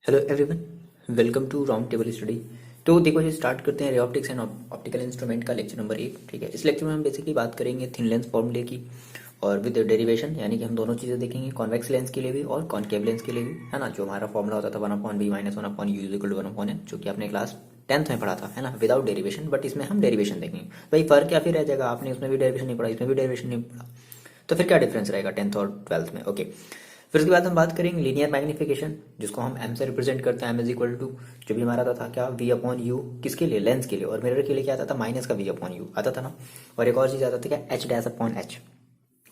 Hello everyone, welcome to round table study. तो देखो जी, स्टार्ट करते हैं ray optics and optical instrument का लेक्चर नंबर 1। ठीक है, इस लेक्चर में हम बेसिकली बात करेंगे थिन लेंस फॉर्मूले की और विद डेरिवेशन, यानी कि हम दोनों चीज़ें देखेंगे, कॉन्वेक्स लेंस के लिए भी और कॉनकेव लेंस के लिए भी, है ना। जो हमारा फॉर्मूला होता था 1/b minus 1/u equal to 1/n, जो कि आपने क्लास 10th में पढ़ा था, है ना, विदाउट डेरिवेशन। बट इसमें हम डेरिवेशन देखेंगे। भाई फर्क क्या फिर रह जाएगा, आपने उसमें भी डेरिवेशन नहीं पढ़ा, इसमें भी डेरिवेशन नहीं पढ़ा, तो फिर क्या डिफरेंस रहेगा 10th और 12th में। ओके, फिर उसके बाद हम बात करेंगे लीनियर मैग्निफिकेशन, जिसको हम एम से रिप्रेजेंट करते हैं। एम इज इक्वल टू जो भी हमारा था क्या, वी अपॉन यू, किसके लिए, लेंस के लिए, और मिरर के लिए क्या आता था, माइनस का वी अपॉन यू आता था ना। और एक और चीज आता था क्या, एच डैश अपॉन एच।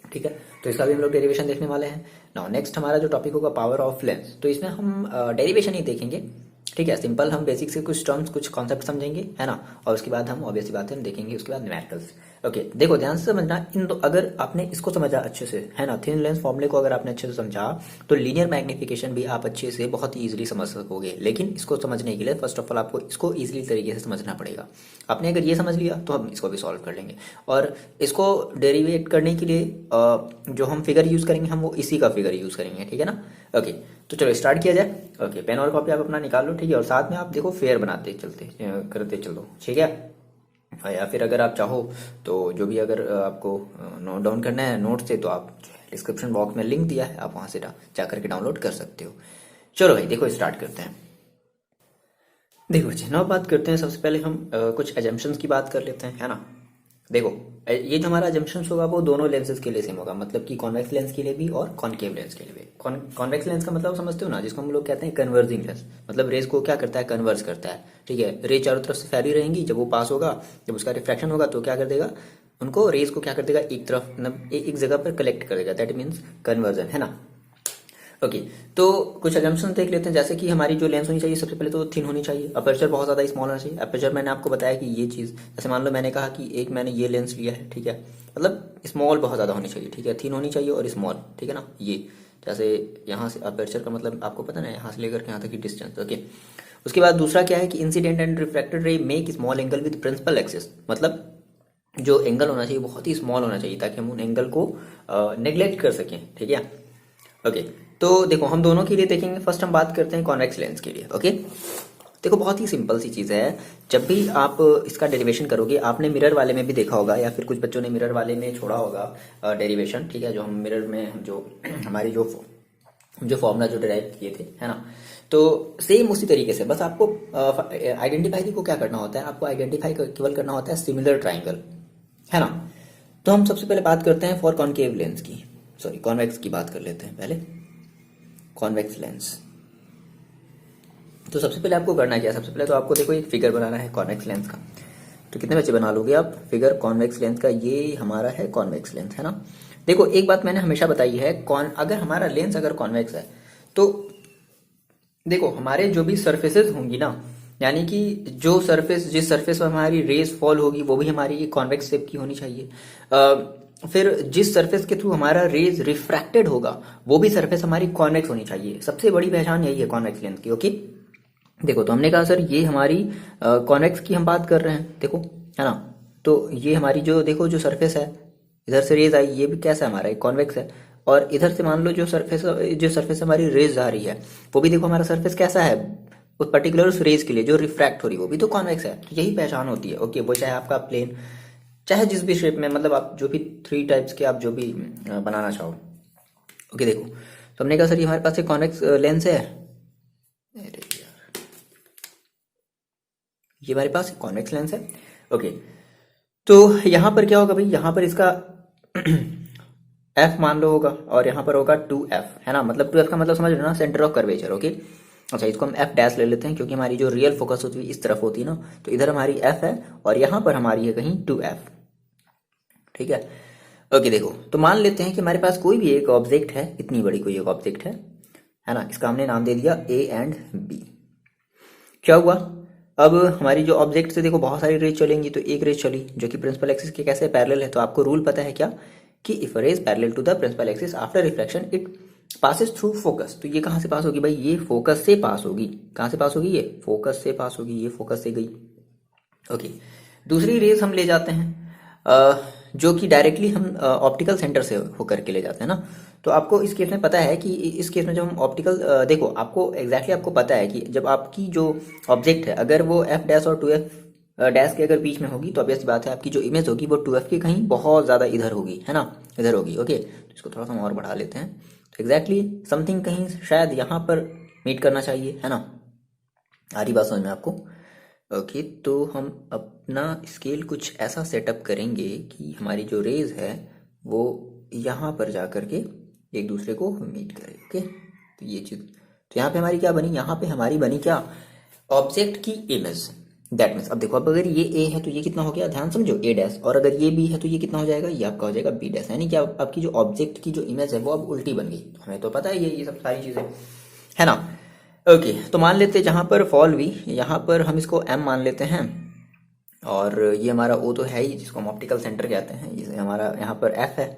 ठीक है, तो इसका भी हम लोग डेरिवेशन देखने वाले हैं। नाउ नेक्स्ट हमारा जो टॉपिक होगा पावर ऑफ लेंस, तो इसमें हम डेरिवेशन ही देखेंगे। ठीक है, सिंपल हम बेसिक से कुछ टर्म्स, कुछ कॉन्सेप्ट समझेंगे, है ना। और उसके बाद हम ऑब्वियसली बात है हम देखेंगे उसके बाद न्यूमेरिकल्स। ओके, देखो ध्यान से समझना इन दो, अगर आपने इसको समझा अच्छे से, है ना, थिन लेंस फॉर्मूले को अगर आपने अच्छे से समझा, तो लीनियर मैग्निफिकेशन भी आप अच्छे से बहुत ही इजीली समझ सकोगे। लेकिन इसको समझने के लिए फर्स्ट ऑफ ऑल आपको इसको इजीली तरीके से समझना पड़ेगा। आपने अगर ये समझ लिया तो हम इसको भी सॉल्व कर लेंगे। और इसको डेरिवेट करने के लिए जो हम फिगर यूज करेंगे, हम वो इसी का फिगर यूज करेंगे। ठीक है ना। ओके, तो चलो स्टार्ट किया जाए। ओके, पेन और कॉपी आप अपना निकाल लो। ठीक है, और साथ में आप देखो फेयर बनाते चलते करते चलो। ठीक है, या फिर अगर आप चाहो तो जो भी अगर आपको नोट डाउन करना है नोट से, तो आप डिस्क्रिप्शन बॉक्स में लिंक दिया है, आप वहां से जा करके डाउनलोड कर सकते हो। चलो भाई देखो स्टार्ट करते हैं। देखो बच्चे, नाउ बात करते हैं। सबसे पहले हम कुछ एजम्पशंस की बात कर लेते हैं, है ना। देखो ये जो हमारा एजम्पशंस होगा वो दोनों लेंसेज के लिए सेम होगा, मतलब कि कॉन्वेक्स लेंस के लिए भी और कॉनकेव लेंस के लिए भी। कॉन्वेक्स लेंस का मतलब समझते हो ना, जिसको हम लोग कहते हैं कन्वर्जिंग लेंस, मतलब रेज को क्या करता है, कन्वर्स करता है। ठीक है, रे चारों तरफ से फैली रहेंगी, जब वो पास होगा, जब उसका रिफ्रैक्शन होगा, तो क्या कर देगा, उनको रेज को क्या कर देगा, एक तरफ मतलब एक जगह पर कलेक्ट कर देगा। दैट मीन्स कन्वर्जन, है ना। ओके, तो कुछ एजम्पशन देख लेते हैं। जैसे कि हमारी जो लेंस होनी चाहिए, सबसे पहले तो थिन होनी चाहिए। अपर्चर बहुत ज्यादा स्मॉल होना चाहिए। अपर्चर मैंने आपको बताया कि ये चीज, जैसे मान लो मैंने कहा कि एक मैंने ये लेंस लिया है, ठीक है, मतलब स्मॉल बहुत ज्यादा होनी चाहिए। ठीक है, थिन होनी चाहिए और स्मॉल। ठीक है ना। ये जैसे यहाँ से अपर्चर का मतलब आपको पता ना, यहाँ से लेकर के यहाँ तक की डिस्टेंस। ओके, उसके बाद दूसरा क्या है कि incident and refracted ray make small angle with principal axis, मतलब जो एंगल होना चाहिए बहुत ही स्मॉल होना चाहिए, ताकि हम उन एंगल को नेग्लेक्ट कर सकें। ठीक है। ओके, तो देखो हम दोनों के लिए देखेंगे। फर्स्ट हम बात करते हैं कॉन्वेक्स लेंस के लिए। ओके, देखो बहुत ही सिंपल सी चीज है। जब भी आप इसका डेरिवेशन करोगे, आपने मिरर वाले में भी देखा होगा, या फिर कुछ बच्चों ने मिरर वाले में छोड़ा होगा डेरिवेशन। ठीक है, जो हम मिरर में जो हमारी जो फॉर्मूला जो डिराइव किए थे, है ना, तो सेम उसी तरीके से, बस आपको आइडेंटिफाई को क्या करना होता है, आपको आइडेंटिफाई केवल करना होता है सिमिलर ट्राइंगल, है ना। तो हम सबसे पहले बात करते हैं फॉर कॉनकेव लेंस की, सॉरी कॉन्वेक्स की बात कर लेते हैं पहले, कॉन्वेक्स लेंस। तो सबसे पहले आपको करना क्या है, सबसे पहले तो आपको देखो एक फिगर बनाना है कॉन्वेक्स लेंस का। तो कितने बच्चे बना लोगे आप फिगर कॉन्वेक्स लेंस का, ये हमारा है कॉन्वेक्स लेंस, है ना। देखो एक बात मैंने हमेशा बताई है, अगर हमारा लेंस अगर कॉन्वेक्स है, तो देखो हमारे जो भी सरफेसेस होंगी ना, यानी कि जो सरफेस, जिस सरफेस पर हमारी रेज फॉल होगी, वो भी हमारी कॉन्वेक्स शेप की होनी चाहिए। फिर जिस सरफेस के थ्रू हमारा रेज रिफ्रैक्टेड होगा, वो भी सरफेस हमारी कॉन्वेक्स होनी चाहिए। सबसे बड़ी पहचान यही है कॉन्वेक्स लेंस की। ओके, देखो तो हमने कहा सर ये हमारी कॉन्वेक्स की हम बात कर रहे हैं, देखो, है ना। तो ये हमारी जो देखो जो सरफेस है, इधर से रेज आई, ये भी कैसा है हमारा, एक कॉन्वेक्स है। और इधर से मान लो जो सरफेस हमारी रेज आ रही है, वो भी देखो हमारा सरफेस कैसा है, उस पर्टिकुलर उस रेज के लिए जो रिफ्रैक्ट हो रही है, वो भी तो कॉन्वेक्स है। तो यही पहचान होती है। ओके, वो चाहे आपका प्लेन, चाहे जिस भी शेप में, मतलब आप जो भी 3 टाइप्स के आप जो भी बनाना चाहो। ओके, देखो तो हमने कहा सर ये हमारे पास एक कॉन्वेक्स लेंस है, अरे यार, ये हमारे पास कॉन्वेक्स लेंस है। ओके, तो यहां पर क्या होगा भाई, यहां पर इसका एफ मान लो होगा, और यहां पर होगा 2f, है ना। मतलब 2f का मतलब समझ रहे हो ना, सेंटर ऑफ कर्वेचर। ओके, अच्छा इसको हम एफ डैश ले लेते हैं, क्योंकि हमारी जो रियल फोकस होती है इस तरफ होती है ना, तो इधर हमारी एफ है और यहां पर हमारी है कहीं 2f। ठीक है। ओके, देखो तो मान लेते हैं कि हमारे पास कोई भी एक ऑब्जेक्ट है, इतनी बड़ी कोई एक ऑब्जेक्ट है ना, इसका हमने नाम दे दिया ए एंड बी। क्या हुआ, अब हमारी जो ऑब्जेक्ट से देखो बहुत सारी रेज चलेंगी, तो एक रेज चली जो कि प्रिंसिपल एक्सिस के कैसे पैरेलल है। तो आपको रूल पता है क्या, कि if rays parallel to the principal axis after reflection it passes through focus. तो ये कहां से पास होगी भाई, ये फोकस से पास होगी। कहां से पास होगी, ये फोकस से पास होगी, ये फोकस से गई। ओके, दूसरी रेज हम ले जाते हैं, जो कि डायरेक्टली हम ऑप्टिकल सेंटर से होकर के ले जाते हैं ना। तो आपको इस केस में पता है कि इस केस में जब हम ऑप्टिकल देखो आपको एग्जैक्टली आपको पता है कि जब आपकी जो ऑब्जेक्ट है अगर वो एफ डैश और टू एफ डैश के अगर बीच में होगी तो ऑब्वियस बात है आपकी जो इमेज होगी वो टू एफ के कहीं बहुत ज़्यादा इधर होगी, है ना, इधर होगी। ओके, तो इसको थोड़ा सा हम और बढ़ा लेते हैं। तो एग्जैक्टली समथिंग कहीं शायद यहाँ पर मीट करना चाहिए, है ना। आ रही बात समझ में आपको? ओके, तो हम अपना स्केल कुछ ऐसा सेटअप करेंगे कि हमारी जो रेज है वो यहाँ पर जा कर के एक दूसरे को मीट करे। ओके, तो ये चीज़, तो यहाँ पे हमारी क्या बनी, यहाँ पे हमारी बनी क्या, ऑब्जेक्ट की इमेज। दैट मीन्स अब देखो, अब अगर ये ए है तो ये कितना हो गया, ध्यान समझो, ए डैश, और अगर ये बी है तो ये कितना हो जाएगा, ये आपका हो जाएगा बी डैश। यानी कि आपकी जो ऑब्जेक्ट की जो इमेज है वो अब उल्टी बन गई। हमें तो पता है ये सब सारी चीज़ें, है ना। ओके, तो मान लेते हैं जहाँ पर फॉल वी, यहाँ पर हम इसको एम मान लेते हैं, और ये हमारा ओ तो है ही जिसको हम ऑप्टिकल सेंटर कहते हैं। ये हमारा यहाँ पर एफ है,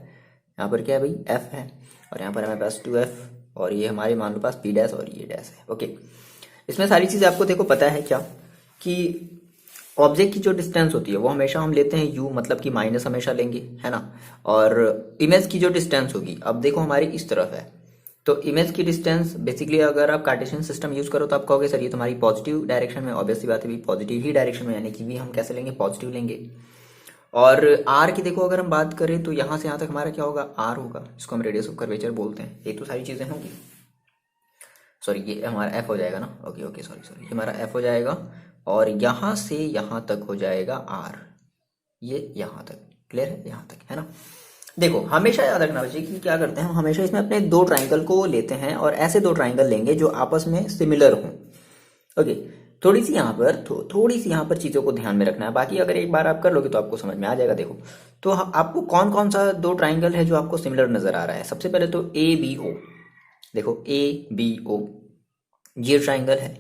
यहाँ पर क्या है भाई, एफ है, और यहाँ पर हमारे पास टू एफ, और ये हमारे मान लो पास पी डैश और ये डैश है। ओके, इसमें सारी चीज़ें आपको देखो पता है क्या कि ऑब्जेक्ट की जो डिस्टेंस होती है वो हमेशा हम लेते हैं यू, मतलब कि माइनस हमेशा लेंगे, है ना। और इमेज की जो डिस्टेंस होगी, अब देखो हमारी इस तरफ है, तो इमेज की डिस्टेंस बेसिकली अगर आप कार्टेशियन सिस्टम यूज करो तो आप कहोगे सर ये तुम्हारी पॉजिटिव डायरेक्शन में, ऑब्वियसली बात है, पॉजिटिव ही डायरेक्शन में, यानी कि भी हम कैसे लेंगे, पॉजिटिव लेंगे। और आर की देखो अगर हम बात करें तो यहाँ से यहाँ तक हमारा क्या होगा, आर होगा, इसको हम रेडियस ऑफ कर्वेचर बोलते हैं। ये तो सारी चीज़ें होंगी, सॉरी ये हमारा एफ हो जाएगा ना, ओके ओके सॉरी ये हमारा एफ हो जाएगा, और यहाँ से यहाँ तक हो जाएगा आर, ये यहाँ तक, क्लियर है, यहाँ तक, है ना। देखो हमेशा याद रखना बच्चे कि क्या करते हैं हम, हमेशा इसमें अपने दो ट्राइंगल को लेते हैं और ऐसे दो ट्राइंगल लेंगे जो आपस में सिमिलर हों। ओके, थोड़ी सी यहाँ पर थोड़ी सी यहाँ पर चीज़ों को ध्यान में रखना है, बाकी अगर एक बार आप कर लोगे तो आपको समझ में आ जाएगा। देखो तो आपको कौन कौन सा दो ट्राइंगल है जो आपको सिमिलर नजर आ रहा है। सबसे पहले तो ए बी ओ, देखो ए बी ओ ये ट्राइंगल है,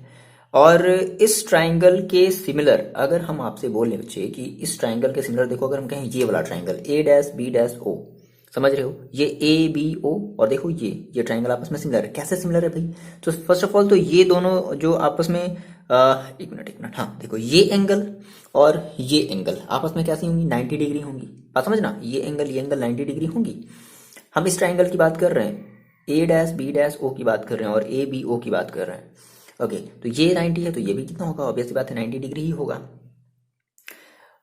और इस ट्राइंगल के सिमिलर अगर हम आपसे बोले बच्चे कि इस ट्राइंगल के सिमिलर, देखो अगर हम कहें ये वाला triangle A dash B dash O, समझ रहे हो, ये ए बी ओ, और देखो ये ट्राइंगल आपस में सिमिलर है। कैसे सिमिलर है भाई, तो फर्स्ट ऑफ ऑल तो ये दोनों जो आपस में एक मिनट, हाँ देखो ये एंगल और ये एंगल आपस में कैसी होंगी, 90 डिग्री होंगी। बात समझना, ये एंगल 90 डिग्री होंगी। हम इस ट्राइंगल की बात कर रहे हैं, ए डैश बी डैश ओ की बात कर रहे हैं, और ए बी ओ की बात कर रहे हैं। ओके, तो ये 90 है तो ये भी कितना होगा, ऑब्वियसली बात है 90 डिग्री ही होगा।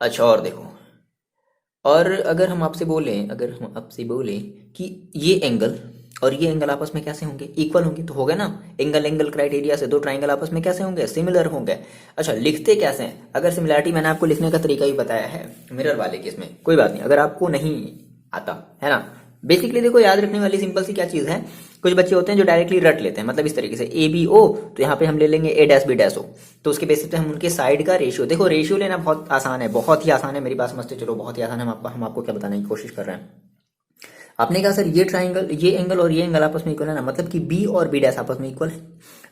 अच्छा, और देखो, और अगर हम आपसे बोलें कि ये एंगल और ये एंगल आपस में कैसे होंगे, इक्वल होंगे, तो हो गया ना, एंगल क्राइटेरिया से दो ट्राइंगल आपस में कैसे होंगे, सिमिलर होंगे। अच्छा, लिखते कैसे हैं, अगर सिमिलरिटी मैंने आपको लिखने का तरीका ही बताया है मिरर वाले केस में, कोई बात नहीं अगर आपको नहीं आता, है ना। बेसिकली देखो याद रखने वाली सिंपल सी क्या चीज़ है, कुछ बच्चे होते हैं जो डायरेक्टली रट लेते हैं, मतलब इस तरीके से ए बी ओ, तो यहाँ पे हम ले लेंगे ए डैश बी डैश ओ, तो उसके बेसिस पे हम उनके साइड का रेशियो, देखो रेशियो लेना बहुत आसान है, बहुत ही आसान है, मेरी बात समझते चलो, बहुत ही आसान है। हम आपको क्या बताने की कोशिश कर रहे हैं। आपने कहा सर ये ट्राइंगल, ये एंगल और ये एंगल आपस में इक्वल है ना, मतलब कि बी और बी डैश आपस में इक्वल है।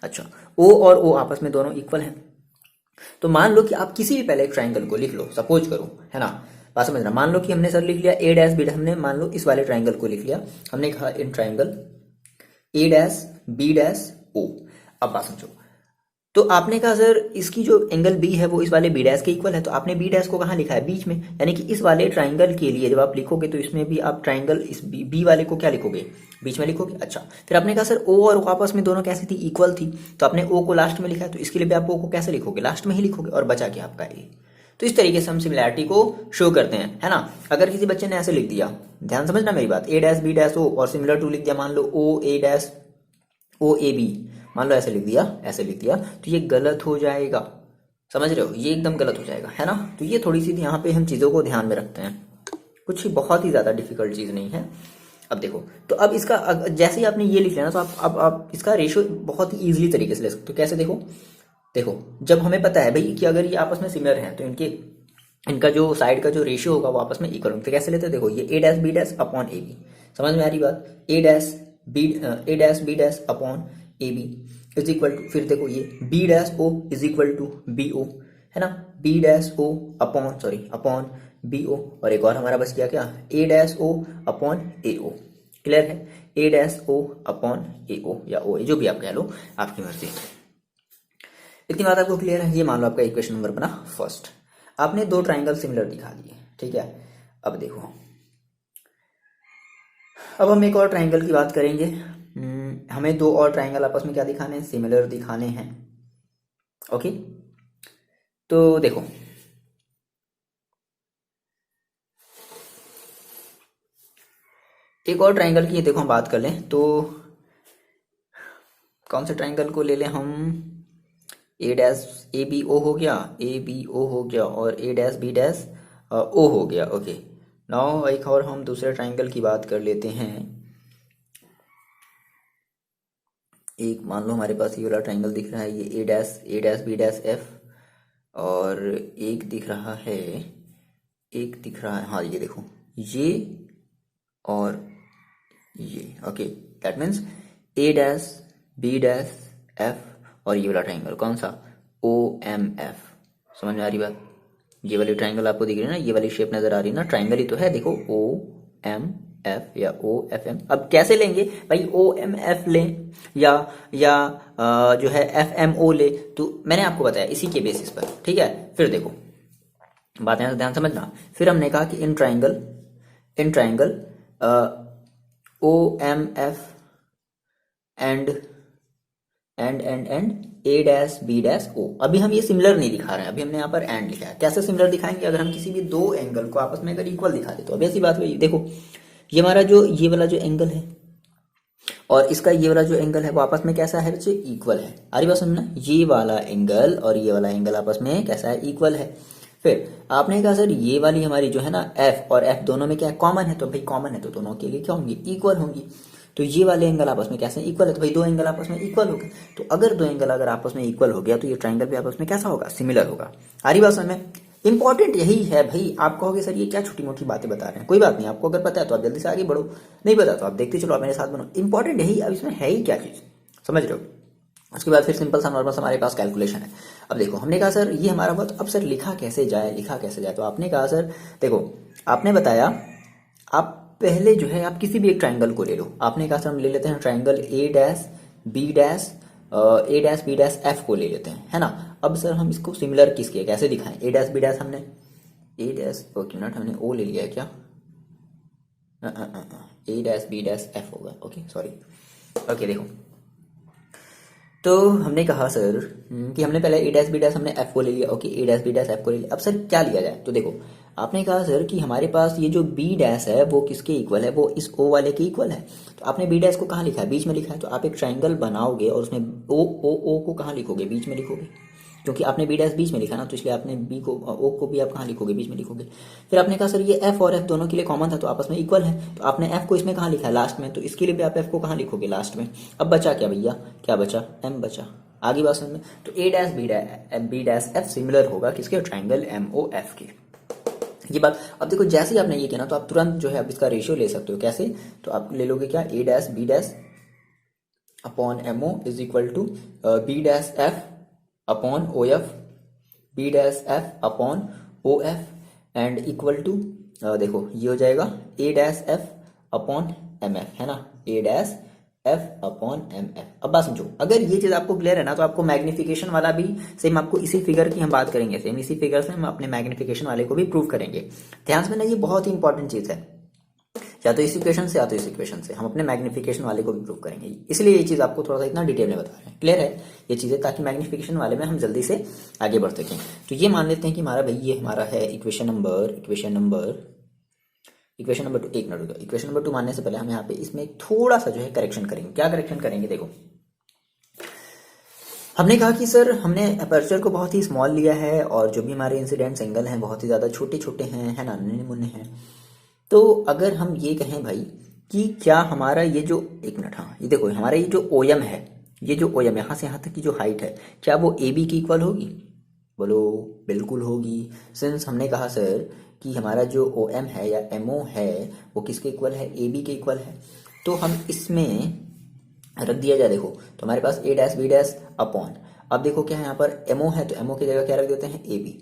अच्छा, ओ और ओ आपस में दोनों इक्वल है, तो मान लो कि आप किसी भी पहले एक ट्राइंगल को लिख लो, सपोज करो, है ना, बात समझना। मान लो कि हमने सर लिख लिया ए डैश बी डैश, हमने मान लो इस वाले ट्राइंगल को लिख लिया, हमने कहा in triangle A dash B dash O. अब बात समझो, तो आपने कहा सर इसकी जो एंगल बी है वो इस वाले बी डैश के इक्वल है, तो आपने बी डैश को कहाँ लिखा है, बीच में, यानी कि इस वाले ट्राइंगल के लिए जब आप लिखोगे तो इसमें भी आप ट्राइंगल इस बी वाले को क्या लिखोगे, बीच में लिखोगे। अच्छा, फिर आपने कहा सर ओ और ओ आपस में दोनों कैसी थी, इक्वल थी, तो आपने ओ को लास्ट में लिखा है, तो इसके लिए भी आप ओ को कैसे लिखोगे, लास्ट में ही लिखोगे, और बचा क्या आपका ए। तो इस तरीके से हम सिमिलैरिटी को शो करते हैं, है ना। अगर किसी बच्चे ने ऐसे लिख दिया, ध्यान समझना मेरी बात, ए डैश बी डैश ओ और सिमिलर टू लिख दिया, मान लो ओ ए डैश ओ ए बी, मान लो ऐसे लिख दिया, तो ये गलत हो जाएगा, समझ रहे हो, ये एकदम गलत हो जाएगा, है ना। तो ये थोड़ी सी यहाँ पे हम चीज़ों को ध्यान में रखते हैं, कुछ बहुत ही ज़्यादा डिफिकल्ट चीज़ नहीं है। अब देखो, तो अब इसका जैसे ही आपने ये लिख लिया ना, तो आप इसका रेशियो बहुत ही ईजिली तरीके से ले सकते हो। कैसे, देखो जब हमें पता है भाई कि अगर ये आपस में सिमिलर हैं तो इनका जो साइड का जो रेशियो होगा वो आपस में इक्वल होगा, तो कैसे लेते हैं, देखो ये A dash B dash upon A B, समझ में आ रही बात, A dash B dash upon A B is equal to, फिर देखो ये B dash O is equal to B O, है ना, B dash O upon B O, और एक और हमारा बच गया क्या, A dash O upon A O, clear है, A dash O upon A ओ या ओ ए, जो भी आप कह लो, आपकी मर्जी। इतनी बात आपको क्लियर है। ये मान लो आपका इक्वेशन नंबर बना फर्स्ट, आपने दो ट्राइंगल सिमिलर दिखा दिए, ठीक है। अब देखो अब हम एक और ट्राइंगल की बात करेंगे। हमें दो और ट्राइंगल आपस में क्या दिखाने हैं, सिमिलर दिखाने हैं। ओके, तो देखो एक और ट्राइंगल की देखो हम बात कर लें तो कौन से ट्राइंगल को ले लें हम, ए डैश ए बी ओ हो गया, ए बी ओ हो गया और ए डैश बी डैश ओ हो गया। ओके, नाउ एक और हम दूसरे ट्राइंगल की बात कर लेते हैं। एक मान लो हमारे पास ये वाला ट्राइंगल दिख रहा है, ये A dash B dash F, और एक दिख रहा है, हाँ ये देखो, ये और ये। Okay, that means A dash B dash F और ये वाला ट्राइंगल कौन सा, ओ एम एफ। समझ में आ रही बात? ये वाली ट्राइंगल आपको दिख रही है ना, ये वाली शेप नजर आ रही है ना, ट्राइंगल ही तो है। देखो ओ एम एफ या ओ एफ एम। अब कैसे लेंगे भाई, ओ एम एफ लें या जो है एफ एम ओ ले, तो मैंने आपको बताया इसी के बेसिस पर। ठीक है, फिर देखो बातें ध्यान समझना। फिर हमने कहा कि in triangle O M F and A dash B dash O. अभी हम ये सिमिलर नहीं दिखा रहे हैं, अभी हमने यहाँ पर एंड लिखा है। कैसे सिमिलर दिखाएंगे, अगर हम किसी भी दो एंगल को आपस में अगर इक्वल दिखा दे तो। अब ऐसी बात हुई, देखो ये हमारा जो ये वाला जो एंगल है और इसका ये वाला जो एंगल है वो आपस में कैसा है बच्चे, इक्वल है। आ रही बात समझना, ये वाला एंगल और ये वाला एंगल आपस में कैसा है, इक्वल है। फिर आपने कहा सर ये वाली हमारी जो है ना एफ और एफ दोनों में क्या है, कॉमन है, तो भाई कॉमन है तो दोनों के लिए क्या होंगी, इक्वल होंगी। तो ये वाले एंगल आपस में कैसे इक्वल है, तो भाई दो एंगल आपस में इक्वल हो गए। तो अगर दो एंगल अगर आपस में इक्वल हो गया तो ये ट्राइंगल भी आपस में कैसा होगा, सिमिलर होगा। आ रही बात समझ में? इंपॉर्टेंट यही है भाई। आप कहोगे सर ये क्या छोटी मोटी बातें बता रहे हैं, कोई बात नहीं, आपको अगर पता है तो आप जल्दी से आगे बढ़ो, नहीं पता तो आप देखते चलो, आप मेरे साथ बनो। इंपॉर्टेंट यही, अब इसमें है ही क्या चीज, समझ रहे हो? उसके बाद फिर सिंपल सा नॉर्मल हमारे पास कैलकुलेशन है। अब देखो हमने कहा सर ये हमारा बहुत, अब सर लिखा कैसे जाए, तो आपने कहा सर देखो, आपने बताया आप पहले जो है आप किसी भी एक ट्राइंगल को ले लो। आपने कहा सर हम ले लेते हैं triangle A dash B dash F को ले लेते हैं, है ना। अब सर हम इसको सिमिलर किसके कैसे दिखाएं, ए डैश बी डैश हमने ए डैश, ओके नॉट, हमने ओ ले लिया है क्या, A dash B dash F होगा। ओके सॉरी, ओके देखो तो हमने कहा सर कि हमने पहले ए डैश बी डैश हमने एफ को ले लिया। ओके, ए डैश बी डैश एफ को ले लिया। अब सर क्या लिया जाए, तो देखो आपने कहा सर कि हमारे पास ये जो बी डैश है वो किसके इक्वल है, वो इस ओ वाले के इक्वल है। तो आपने बी डैश को कहाँ लिखा है, बीच में लिखा है। तो आप एक ट्राइंगल बनाओगे और उसमें ओ को कहाँ लिखोगे, बीच में लिखोगे, क्योंकि आपने बी डैश बीच में लिखा ना, तो इसलिए आपने बी को ओ को भी आप कहाँ लिखोगे, बीच में लिखोगे। फिर आपने कहा सर ये एफ और एफ दोनों के लिए कॉमन था तो आपस में इक्वल है, तो आपने एफ को इसमें कहाँ लिखा है, लास्ट में, तो इसके लिए भी आप एफ को कहाँ लिखोगे, लास्ट में। अब बचा क्या भैया, क्या बचा, एम बचा। आगे बात समझ में? तो A dash B dash F similar होगा किसके, ट्राइंगल एम ओ एफ के। ये बात, अब देखो जैसे ही आपने ये किया ना तो आप तुरंत जो है अब इसका रेशियो ले सकते हो। कैसे, तो आप ले लोगे क्या, A dash B dash upon M O is equal to B dash F upon O F, B dash F upon O F and equal to देखो ये हो जाएगा A dash F upon M F, है ना, A dash F upon M F. अब बात समझो, अगर ये चीज आपको क्लियर है ना तो आपको मैग्निफिकेशन वाला भी सेम, आपको इसी फिगर की हम बात करेंगे, सेम इसी फिगर से हम अपने मैग्निफिकेशन वाले को भी प्रूव करेंगे। ध्यान से ना, ये बहुत ही इंपॉर्टेंट चीज है, या तो इस इक्वेशन से या तो इस इक्वेशन से हम अपने मैग्निफिकेशन वाले को भी प्रूव करेंगे। इसलिए ये चीज आपको थोड़ा सा इतना डिटेल में बता रहे हैं, क्लियर है ये चीजें, ताकि मैग्निफिकेशन वाले में हम जल्दी से आगे बढ़ सकें। तो ये मान लेते हैं कि हमारा भाई ये हमारा है इक्वेशन नंबर टू। एक मिनट रुको, इक्वेशन नंबर 2 मानने से पहले हम यहाँ पे इसमें थोड़ा सा जो है करेक्शन करेंगे। क्या करेक्शन करेंगे, देखो हमने कहा कि सर हमने अपर्चर को बहुत ही स्मॉल लिया है और जो भी हमारे इंसिडेंट एंगल हैं बहुत ही ज्यादा छोटे छोटे हैं, है ना, नन्हे मुन्ने हैं। तो अगर हम ये कहें भाई कि क्या हमारा ये जो, एक मिनट, हाँ ये देखो हमारा ये जो ओएम है, ये जो ओएम यहाँ से यहाँ तक की जो हाइट है, क्या वो ए बी की इक्वल होगी, बोलो बिल्कुल होगी। सिंस हमने कहा सर कि हमारा जो ओ एम है या एम ओ है वो किसके इक्वल है, ए बी के इक्वल है। तो हम इसमें रख दिया जाए, देखो तो हमारे पास A dash B dash upon, अब देखो क्या है यहाँ पर एम ओ है तो एम ओ की जगह क्या रख देते हैं, A B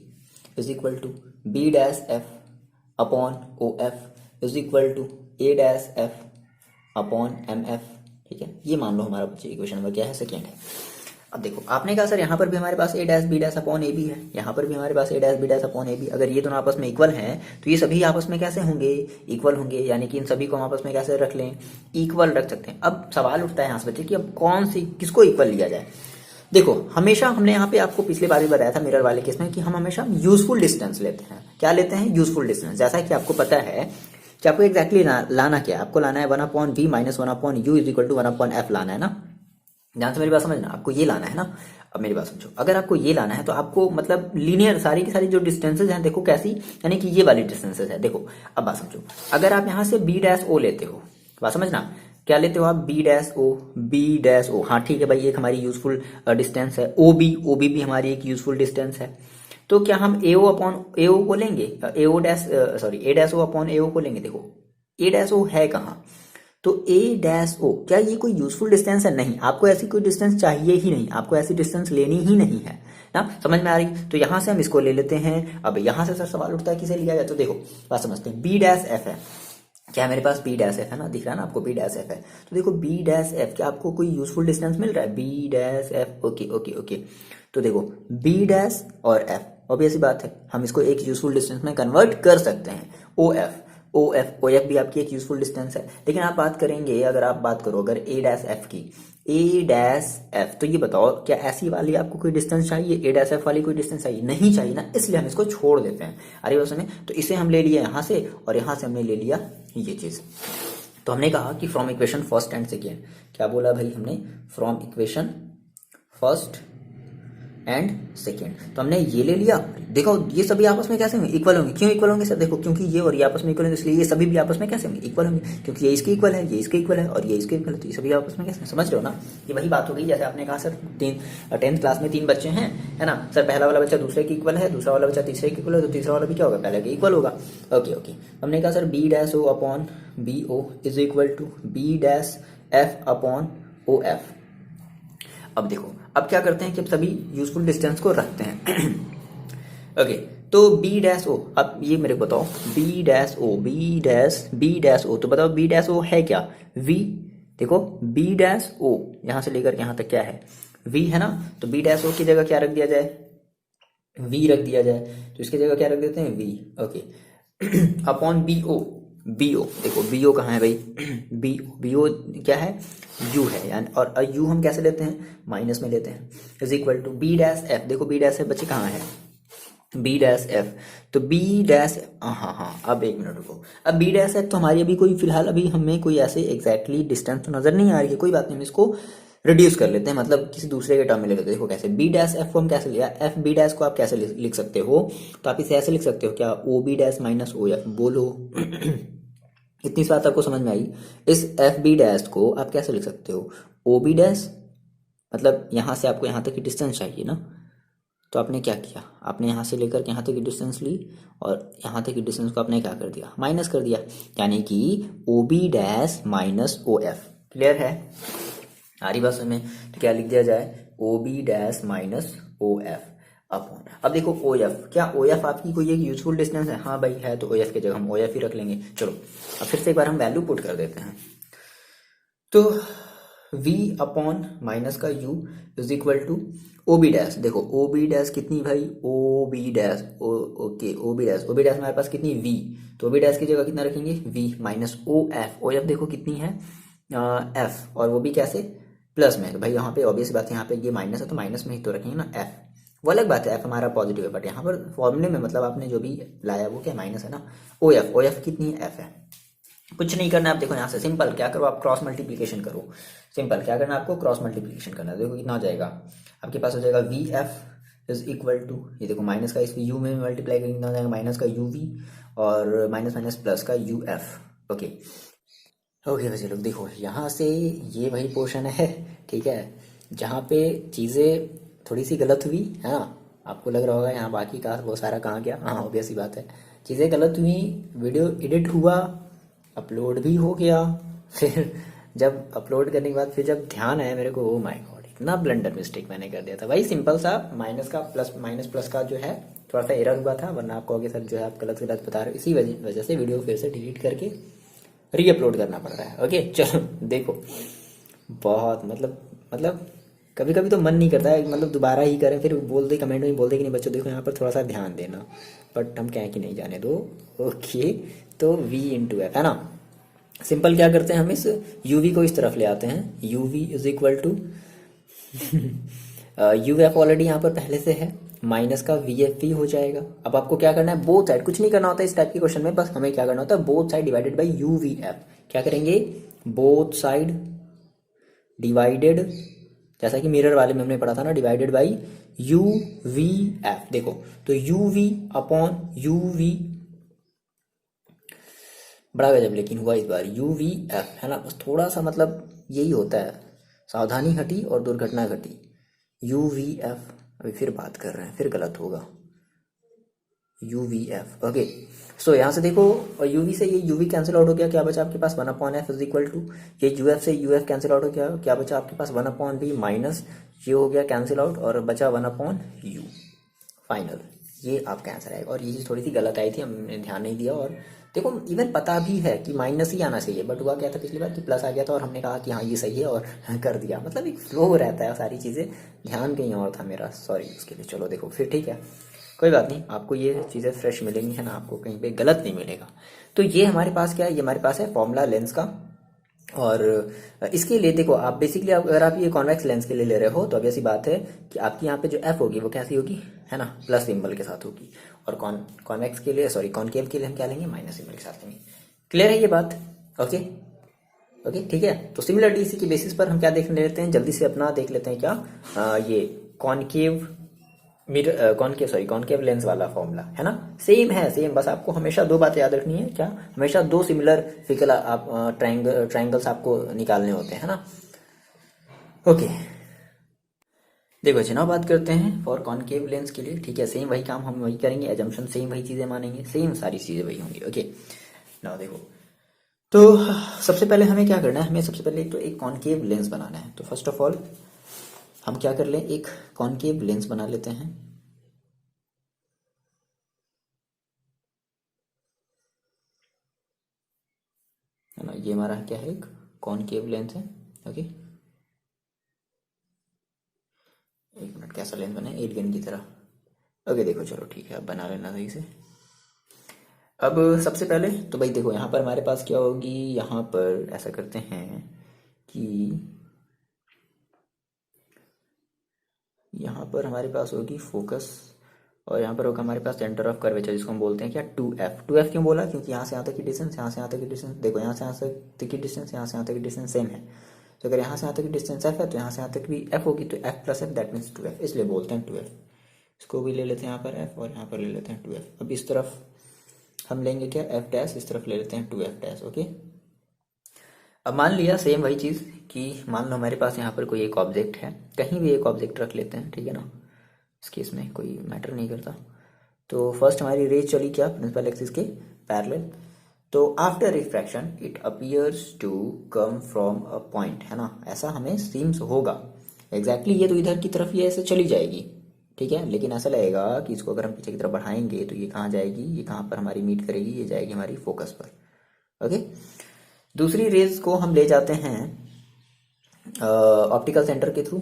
is equal to B dash F upon O F is equal to A dash F upon M F. ठीक है, ये मान लो हमारा बच्चे इक्वेशन नंबर क्या है, सेकेंड है। अब देखो आपने कहा सर यहाँ पर भी हमारे पास A dash B dash upon A B है, यहाँ पर भी हमारे पास A dash B dash upon A B. अगर ये दोनों आपस में इक्वल हैं तो ये सभी आपस में कैसे होंगे, इक्वल होंगे, यानी कि इन सभी को हम आपस में कैसे रख लें, इक्वल रख सकते हैं। अब सवाल उठता है यहाँ से बच्चे कि अब कौन सी किसको इक्वल लिया जाए। देखो हमेशा हमने यहाँ पे आपको पिछले बार भी बताया था मिरर वाले केस में कि हम हमेशा यूजफुल डिस्टेंस लेते हैं। क्या लेते हैं, यूजफुल डिस्टेंस। जैसा कि आपको पता है कि आपको एग्जैक्टली लाना क्या है, आपको लाना है 1/v minus 1/u is equal to 1/f लाना है ना। ध्यान से मेरी बात समझना, आपको ये लाना है ना। अब मेरी बात समझो, अगर आपको ये लाना है तो आपको मतलब लीनियर सारी की सारी जो डिस्टेंसेज हैं देखो कैसी, यानी कि ये वाली डिस्टेंसेज है। देखो अब बात समझो, अगर आप यहाँ से बी डैश ओ लेते हो, बात समझना, क्या लेते हो आप, B dash O, B dash O, हाँ ठीक है भाई, एक हमारी यूजफुल डिस्टेंस है। ओ बी भी हमारी एक यूजफुल डिस्टेंस है। तो क्या हम ए ओ अपॉन ए ओ को लेंगे, ए O dash sorry A dash O upon A ओ को लेंगे। देखो ए डैश ओ है कहाँ, तो ए डैश ओ, क्या ये कोई यूजफुल डिस्टेंस है, नहीं, आपको ऐसी कोई डिस्टेंस चाहिए ही नहीं, आपको ऐसी डिस्टेंस लेनी ही नहीं है ना। समझ में आ रही, तो यहां से हम इसको ले लेते हैं। अब यहां से सर सवाल उठता है किसे लिया जाए, तो देखो बात समझते हैं, बी डैश एफ है, क्या मेरे पास बी डैश एफ है ना, दिख रहा है ना आपको बी डैश एफ है। तो देखो बी डैश एफ, क्या आपको कोई यूजफुल डिस्टेंस मिल रहा है, B dash F, okay okay okay. तो देखो बी डैश और एफ, ऑब्वियस सी बात है हम इसको एक यूजफुल डिस्टेंस में कन्वर्ट कर सकते हैं। ओ एफ भी आपकी एक यूजफुल डिस्टेंस है। लेकिन आप बात करेंगे, अगर आप बात करो अगर ए डैश एफ की, ए डैश एफ, तो ये बताओ क्या ऐसी वाली आपको कोई डिस्टेंस चाहिए, ए डैश एफ वाली कोई डिस्टेंस चाहिए, नहीं चाहिए ना, इसलिए हम इसको छोड़ देते हैं। अरे बस में, तो इसे हम ले लिया यहाँ से और यहाँ से हमने ले लिया ये चीज। तो हमने कहा कि from equation first and second, क्या बोला भाई हमने, from equation first and second, तो हमने ये ले लिया। देखो ये सभी आपस में कैसे होंगे, इक्वल होंगे। क्यों इक्वल होंगे सर, देखो क्योंकि ये और ये आपस में इक्वल होंगे, इसलिए ये सभी भी आपस में कैसे होंगे, इक्वल होंगे, क्योंकि ये इसके इक्वल है, ये इसके इक्वल है और ये इसके इक्वल है, तो ये सभी आपस में कैसे, समझ रहे हो ना। ये वही बात हो गई, जैसे आपने कहा सर 10th क्लास में 3 बच्चे हैं, है ना सर, पहला वाला बच्चा दूसरे के इक्वल है, दूसरा वाला बच्चा तीसरे के इक्वल है, तो तीसरा वाला भी क्या होगा, पहले के इक्वल होगा। ओके ओके, हमने कहा sir B dash O upon B O is equal to B dash F upon O F. अब देखो अब क्या करते हैं कि अब सभी यूजफुल डिस्टेंस को रखते हैं। ओके, तो बी डैश ओ, अब ये मेरे को बताओ, B dash O, B dash O, तो बताओ बी डैश ओ है क्या, वी। देखो बी डैश ओ यहां से लेकर के यहां तक क्या है, वी है ना। तो बी डैश ओ की जगह क्या रख दिया जाए, वी रख दिया जाए, तो इसकी जगह क्या रख देते हैं, V. Okay, upon B O, देखो बी ओ कहाँ है भाई, बी ओ क्या है, यू है, यानी और यू हम कैसे लेते हैं, माइनस में लेते हैं, is equal to B dash F. देखो बी डैश एफ बच्चे कहाँ है, बी डैश एफ, तो बी डैश, हाँ अब एक मिनट रुको, अब बी डैश एफ तो हमारी अभी कोई फिलहाल अभी हमें कोई ऐसे एग्जैक्टली डिस्टेंस तो नजर नहीं आ रही है, कोई बात नहीं, हम इसको रिड्यूस कर लेते हैं, मतलब किसी दूसरे के टर्म में ले लेते हैं। देखो कैसे, बी डैश एफ को हम कैसे लिया, एफ बी डैश को आप कैसे लिख सकते हो, तो आप इसे ऐसे लिख सकते हो, क्या, O B dash minus O F, बोलो। इतनी बात आपको समझ में आई। इस एफ बी डैश को आप कैसे लिख सकते हो, ओ बी डैश, मतलब यहां से आपको यहां तक की डिस्टेंस चाहिए ना, तो आपने क्या किया, आपने यहाँ से लेकर के यहाँ तक की डिस्टेंस ली और यहाँ तक की डिस्टेंस को आपने क्या कर दिया, माइनस कर दिया, यानी कि O B dash minus O F. Clear है, आ रही बात में, तो क्या लिख दिया जाए, O B dash minus O F upon, अब देखो ओ एफ, क्या ओ एफ आपकी कोई एक यूजफुल डिस्टेंस है, हाँ भाई है, तो ओ एफ की जगह हम ओ एफ ही रख लेंगे। चलो अब फिर से एक बार हम वैल्यू पुट कर देते हैं, तो v अपॉन माइनस का u is equal to O B dash. देखो ओ बी डैश कितनी भाई, O B dash, okay O B dash, हमारे पास कितनी v, तो ओ बी डैश की जगह कितना रखेंगे, v माइनस ओ एफ देखो कितनी है, f, और वो भी कैसे, प्लस में। तो भाई यहाँ पे ऑब्वियस बात है, यहाँ पे ये माइनस है तो माइनस में ही तो रखेंगे ना f, वो अलग बात है, f हमारा पॉजिटिव है, बट यहाँ पर फॉर्मूले में मतलब आपने जो भी लाया वो क्या माइनस है ना। ओ एफ कितनी f है, कुछ नहीं करना है, आप देखो यहाँ से सिंपल क्या करो, आप क्रॉस मल्टीप्लीकेशन करो, सिंपल क्या करना है आपको, क्रॉस मल्टीप्लीकेशन करना है। देखो कितना हो जाएगा, आपके पास हो जाएगा V F is equal to, ये देखो माइनस का इस यू में मल्टीप्लाई करेंगे कितना हो जाएगा, माइनस का यू वी और माइनस माइनस प्लस का यू एफ। ओके बच्चे लोग देखो यहाँ से ये वही पोर्शन है, ठीक है, जहाँ पे चीज़ें थोड़ी सी गलत हुई है ना, आपको लग रहा होगा यहाँ बाकी का वो सारा कहाँ गया, हाँ ऑब्वियस ही बात है, चीज़ें गलत हुई, वीडियो एडिट हुआ, अपलोड भी हो गया, फिर जब अपलोड करने के बाद फिर जब ध्यान आया मेरे को, ओ माय गॉड इतना ब्लंडर मिस्टेक मैंने कर दिया था भाई, सिंपल सा माइनस का प्लस, माइनस प्लस का जो है थोड़ा सा एरर हुआ था, वरना आपको आगे सर जो है आप गलत बता रहे हो, इसी वजह से वीडियो फिर से डिलीट करके री अपलोड करना पड़ रहा है। ओके चलो देखो बहुत मतलब कभी कभी तो मन नहीं करता है, मतलब दोबारा ही करें, फिर बोलते कमेंट में बोलते कि नहीं बच्चों देखो यहाँ पर थोड़ा सा ध्यान देना, बट हम क्या है कि नहीं जाने दो। ओके, तो v इंटू एफ है ना। सिंपल क्या करते हैं, हम इस uv को इस तरफ ले आते हैं, uv is equal to U F already यहाँ पर पहले से है, माइनस का वी एफ भी हो जाएगा। अब आपको क्या करना है, बोथ साइड, कुछ नहीं करना होता है इस टाइप के क्वेश्चन में, बस हमें क्या करना होता है, both side divided by U V F. क्या करेंगे, बोथ साइड डिवाइडेड, जैसा कि मिरर वाले में हमने पढ़ा था ना, divided by U V F. देखो तो U V upon U V, बड़ा गजब लेकिन हुआ इस बार, यू वी एफ है ना। बस थोड़ा सा मतलब यही होता है, सावधानी हटी और दुर्घटना घटी। यू वी एफ, अभी फिर बात कर रहे हैं, फिर गलत होगा, you V F. Okay, so यहाँ से देखो, और यू वी से ये यू वी कैंसिल आउट हो गया, क्या बचा आपके पास, one upon F is equal to, ये यू एफ से यू एफ कैंसिल आउट हो गया, क्या बचा आपके पास, वन अपॉन वी माइनस, ये हो गया कैंसिल आउट और बचा वन अपॉन यू फाइनल। ये आपका आंसर आएगा। और ये चीज़ थोड़ी सी गलत आई थी, हमने ध्यान नहीं दिया। और देखो इवन पता भी है कि माइनस ही आना चाहिए, बट हुआ क्या था पिछली बार कि प्लस आ गया था और हमने कहा कि हाँ ये सही है और कर दिया। मतलब एक फ्लो रहता है, सारी चीज़ें, ध्यान कहीं और था मेरा, सॉरी उसके लिए। चलो देखो फिर ठीक है, कोई बात नहीं, आपको ये चीज़ें फ्रेश मिलेंगी है ना, आपको कहीं पे गलत नहीं मिलेगा। तो ये हमारे पास क्या है, ये हमारे पास है फॉर्मूला लेंस का। और इसके लिए देखो, आप बेसिकली अगर आप ये कॉन्वेक्स लेंस के लिए ले रहे हो तो अब ऐसी बात है कि आपकी यहाँ पे जो एफ होगी वो कैसी होगी, है ना, प्लस सिंबल के साथ होगी। और कॉन्वेक्स के लिए, सॉरी कॉनकेव के लिए हम क्या लेंगे, माइनस सिंबल के साथ लेंगे। क्लियर है ये बात? ओके ओके ठीक है। तो सिमिलरली इसी की बेसिस पर हम क्या देख लेते हैं, जल्दी से अपना देख लेते हैं क्या, ये कॉनकेव मिरर, कॉनकेव लेंस वाला फॉर्मूला है ना, सेम है सेम। बस आपको हमेशा दो बातें याद रखनी है, क्या, हमेशा दो सिमिलर फिगर आप ट्राइंगल्स आपको निकालने होते हैं ना। ओके, देखो चलिए बात करते हैं फॉर कॉनकेव लेंस के लिए। ठीक है, सेम वही काम हम वही करेंगे, एजम्पशन सेम वही चीजें मानेंगे, सेम सारी चीजें वही होंगी। ओके ना, देखो तो सबसे पहले हमें क्या करना है, हमें सबसे पहले तो एक कॉनकेव लेंस बनाना है। तो फर्स्ट ऑफ ऑल हम क्या कर लें, एक कॉनकेव लेंस बना लेते हैं। है ना, ये हमारा क्या है, एक कॉनकेव लेंस है। ओके, एक मिनट, कैसा लेंस बना है, 8 गन की तरह। ओके देखो चलो ठीक है, अब बना लेना सही से। अब सबसे पहले तो भाई देखो यहाँ पर हमारे पास क्या होगी, यहाँ पर ऐसा करते हैं कि यहाँ पर हमारे पास होगी फोकस, और यहाँ पर होगा हमारे पास सेंटर ऑफ कर्वेचर, जिसको हम बोलते हैं क्या, 2f। 2f क्यों बोला, क्योंकि यहाँ से यहाँ तक की डिस्टेंस, यहाँ से यहाँ तक की डिस्टेंस, देखो यहाँ से यहाँ तक की डिस्टेंस, यहाँ से यहाँ तक की डिस्टेंस सेम है। तो अगर यहाँ से यहाँ तक की डिस्टेंस f है तो यहाँ से यहाँ तक भी f होगी, तो f plus f that means 2f, इसलिए बोलते हैं 2f। इसको भी ले लेते हैं यहाँ पर f, और यहाँ पर ले लेते हैं 2f। अब इस तरफ हम लेंगे क्या, f डैश, इस तरफ ले लेते हैं 2f डैश। ओके, अब मान लिया सेम वही चीज़ कि मान लो हमारे पास यहाँ पर कोई एक ऑब्जेक्ट है, कहीं भी एक ऑब्जेक्ट रख लेते हैं, ठीक है ना, इस केस में कोई मैटर नहीं करता। तो फर्स्ट हमारी रेज चली क्या, प्रिंसिपल एक्सिस के पैरेलल। तो after refraction it appears to come from a point, है ना, ऐसा हमें सीम्स होगा। एग्जैक्टली ये तो इधर की तरफ ये ऐसे चली जाएगी, ठीक है, लेकिन ऐसा लगेगा कि इसको अगर हम पीछे की तरफ बढ़ाएंगे तो ये कहाँ जाएगी, ये कहाँ पर हमारी मीट करेगी, ये जाएगी हमारी फोकस पर। ओके, दूसरी रेज को हम ले जाते हैं ऑप्टिकल सेंटर के थ्रू,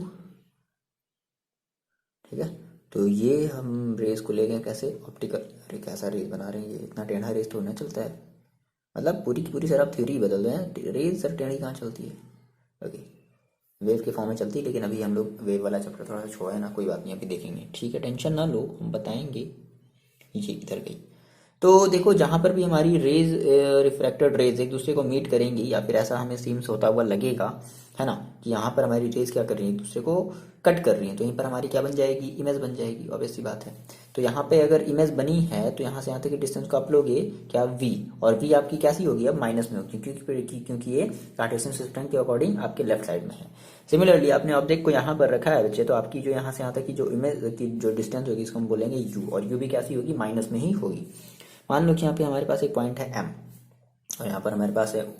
ठीक है। तो ये हम रेस को ले गए कैसे, ऑप्टिकल, अरे कैसा रेस बना रहे हैं, ये इतना टेढ़ा रेस तो नहीं चलता है, मतलब पूरी की पूरी सर आप थ्योरी बदल रहे हैं, रेस सर टेढ़ी कहाँ चलती है। ओके, वेव के फॉर्म में चलती है, लेकिन अभी हम लोग वेव वाला चैप्टर थोड़ा सा छोड़ा है ना, कोई बात नहीं अभी देखेंगे, ठीक है, टेंशन ना लो, हम बताएंगे। ये इधर गई, तो देखो जहाँ पर भी हमारी रेज, रिफ्रैक्टेड रेज एक दूसरे को मीट करेंगी, या फिर ऐसा हमें सीम्स होता हुआ लगेगा, है ना, कि यहाँ पर हमारी रेज क्या कर रही है, एक दूसरे को कट कर रही है, तो यहीं पर हमारी क्या बन जाएगी, इमेज बन जाएगी, ऑब्वियस सी बात है। तो यहाँ पे अगर इमेज बनी है तो यहाँ से यहाँ तक की डिस्टेंस को आप लोगे क्या, v, और v आपकी कैसी होगी, अब माइनस में होगी, क्योंकि ये कार्टेशियन सिस्टम के अकॉर्डिंग आपके लेफ्ट साइड में है। सिमिलरली आपने ऑब्जेक्ट को यहाँ पर रखा है बच्चे, तो आपकी जो यहाँ से यहाँ तक की जो इमेज की जो डिस्टेंस होगी, इसको हम बोलेंगे u, और u भी कैसी होगी, माइनस में ही होगी। मान लो कि यहाँ पे हमारे पास एक पॉइंट है m, और यहाँ पर हमारे पास है o।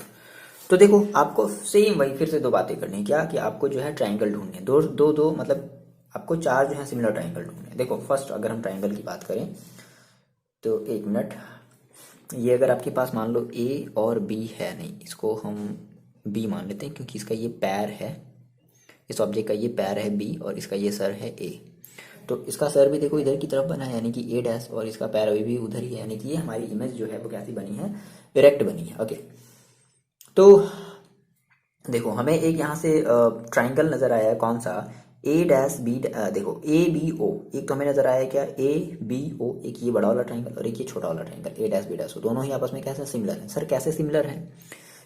तो देखो आपको सेम वही फिर से दो बातें करनी है, क्या कि आपको जो है ट्राइंगल ढूंढने, दो दो दो मतलब आपको चार जो है सिमिलर ट्राइंगल ढूंढने। देखो फर्स्ट अगर हम ट्राइंगल की बात करें तो एक मिनट, ये अगर आपके पास मान लो ए और बी है, नहीं इसको हम बी मान लेते हैं क्योंकि इसका ये पैर है, इस ऑब्जेक्ट का ये पैर है बी और इसका ये सर है ए। तो इसका सर भी देखो इधर की तरफ बना है यानी कि ए डैश, और इसका पैर अभी भी उधर ही है, यानी कि ये हमारी इमेज जो है वो कैसी बनी है, इरेक्ट बनी है। ओके, तो देखो हमें एक यहाँ से ट्राइंगल नजर आया है, कौन सा, ए डैश बी, देखो ए बी ओ, एक तो हमें नजर आया क्या, ए बी ओ, एक ये बड़ा वाला ट्राइंगल और एक ये छोटा वाला triangle, A dash B dash ओ, दोनों ही आपस में कैसे सिमिलर है। सर कैसे सिमिलर है,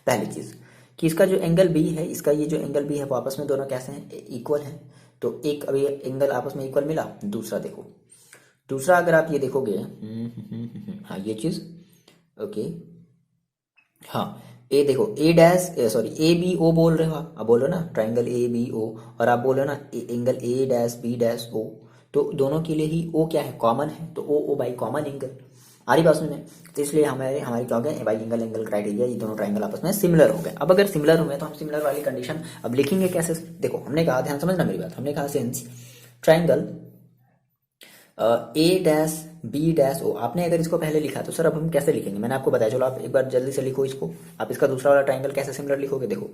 पहली चीज कि इसका जो एंगल बी है, इसका ये जो एंगल बी है वो आपस में दोनों कैसे हैं, इक्वल हैं। तो एक अभी एंगल आपस में इक्वल मिला। दूसरा देखो, दूसरा अगर आप ये देखोगे, हाँ ये चीज, ओके, हाँ ए देखो, A dash sorry A B O बोल रहे हो आप बोलो ना, ट्राइंगल ए बी ओ, और आप बोलो ना angle A dash B dash O, तो दोनों के लिए ही ओ क्या है, कॉमन है, तो ओ ओ बाई कॉमन एंगल आ रही बात में। तो इसलिए हमारे हमारी क्या हो गया, बाई एंगल एंगल क्राइटेरिया, ये दोनों ट्राइंगल आपस में सिमिलर हो गए। अब अगर सिमिलर हुए तो हम सिमिलर वाली कंडीशन अब लिखेंगे कैसे। देखो हमने कहा, ध्यान समझना मेरी बात, हमने कहा since triangle A dash B dash O, आपने अगर इसको पहले लिखा तो सर अब हम कैसे लिखेंगे, मैंने आपको बताया, चलो आप एक बार जल्दी से लिखो इसको। आप इसका दूसरा वाला ट्राइंगल कैसे सिमिलर लिखोगे, देखो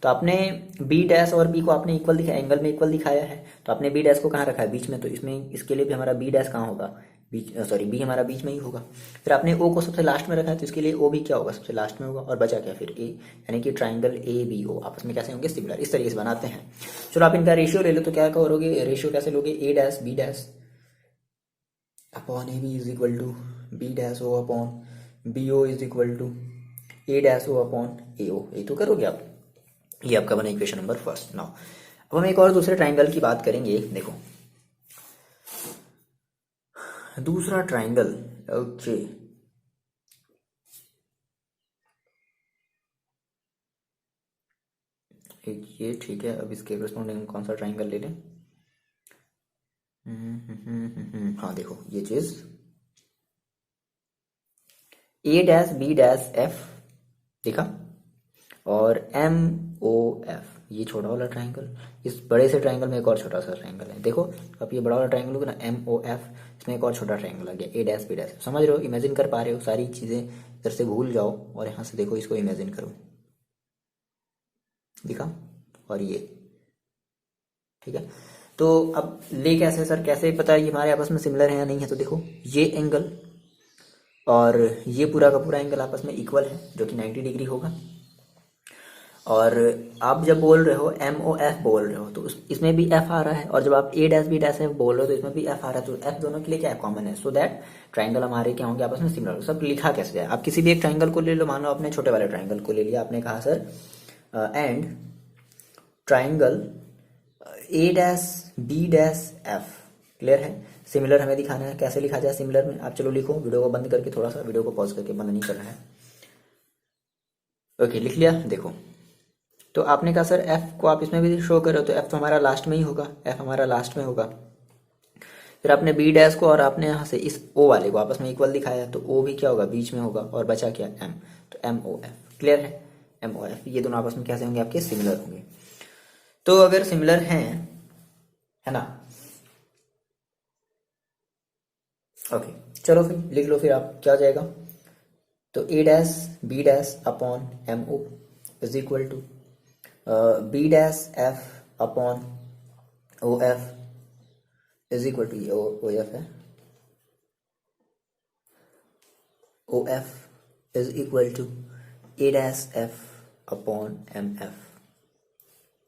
तो आपने बी डैश और बी को आपने इक्वल दिखाया, एंगल में इक्वल दिखाया है, तो आपने बी डैश को कहाँ रखा है, बीच में, तो इसमें इसके लिए भी हमारा बी डैश कहाँ होगा, बीच, सॉरी बी हमारा बीच में ही होगा। फिर आपने ओ को सबसे लास्ट में रखा है, तो इसके लिए ओ भी क्या होगा, सबसे लास्ट में होगा, और बचा क्या फिर ए, यानी कि ट्राइंगल ए बी ओ आपस में कैसे होंगे, सिमिलर। इस तरीके से बनाते हैं। चलो आप इनका रेशियो ले लो, तो क्या करोगे, रेशियो कैसे लोगे, A dash B dash upon A B is equal to B dash O upon B O is equal to A dash O upon A O, ये तो करोगे आप। ये आपका बना इक्वेशन नंबर फर्स्ट। नाउ अब हम एक और दूसरे ट्राइंगल की बात करेंगे। देखो दूसरा ट्राइंगल, ओके, एक ये ठीक है। अब इसके करस्पॉन्डिंग कौन सा ट्राइंगल ले लें, हाँ देखो ये चीज ए डैश बी डैश एफ देखा, और एम ओ एफ, ये छोटा वाला ट्राइंगल, इस बड़े से ट्राइंगल में एक और छोटा सा ट्राइंगल है। देखो अब ये बड़ा वाला ट्राइंगल होगा ना, एम ओ एफ, इसमें एक और छोटा ट्राइंगल आ गया, ए डैश बी डैश। समझ रहे हो, इमेजिन कर पा रहे हो, सारी चीजें इधर से भूल जाओ और यहाँ से देखो, इसको इमेजिन करो, दिखा, और ये ठीक है। तो अब ले कैसे सर, कैसे पता ये हमारे आपस में सिमिलर है या नहीं है, तो देखो ये एंगल और ये पूरा का पूरा एंगल आपस में इक्वल है, जो कि 90 डिग्री होगा। और आप जब बोल रहे हो एम ओ एफ बोल रहे हो, तो इसमें भी एफ आ रहा है, और जब आप ए डैश बी डैश एफ बोल रहे हो तो इसमें भी एफ आ रहा है, तो एफ दोनों के लिए क्या है, कॉमन है, सो दैट ट्राइंगल हमारे क्या होंगे, आपस में सिमिलर। सब लिखा कैसे जाए, आप किसी भी एक ट्राइंगल को ले लो, मान लो आपने छोटे वाले ट्राइंगल को ले लिया, आपने कहा sir and triangle A dash B dash F, clear है, सिमिलर हमें दिखाना है, कैसे लिखा जाए सिमिलर में। आप चलो लिखो, वीडियो को बंद करके, थोड़ा सा वीडियो को पॉज करके, बंद नहीं करना है। ओके लिख लिया। देखो तो आपने कहा सर एफ को आप इसमें भी शो करो, तो एफ तो हमारा लास्ट में ही होगा, एफ हमारा लास्ट में होगा। फिर आपने बी डैश को और आपने यहाँ से इस ओ वाले को आपस में इक्वल दिखाया, तो ओ भी क्या होगा, बीच में होगा, और बचा क्या, एम, तो एम ओ एफ, क्लियर है, एम ओ एफ, ये दोनों आपस में कैसे होंगे, आपके सिमिलर होंगे। तो अगर सिमिलर हैं, है ना, ओके चलो फिर लिख लो, फिर आप क्या हो जाएगा, तो A dash B dash upon M O is equal to B dash F upon O F is equal to, ये ओ एफ है, O F is equal to A dash F upon M F,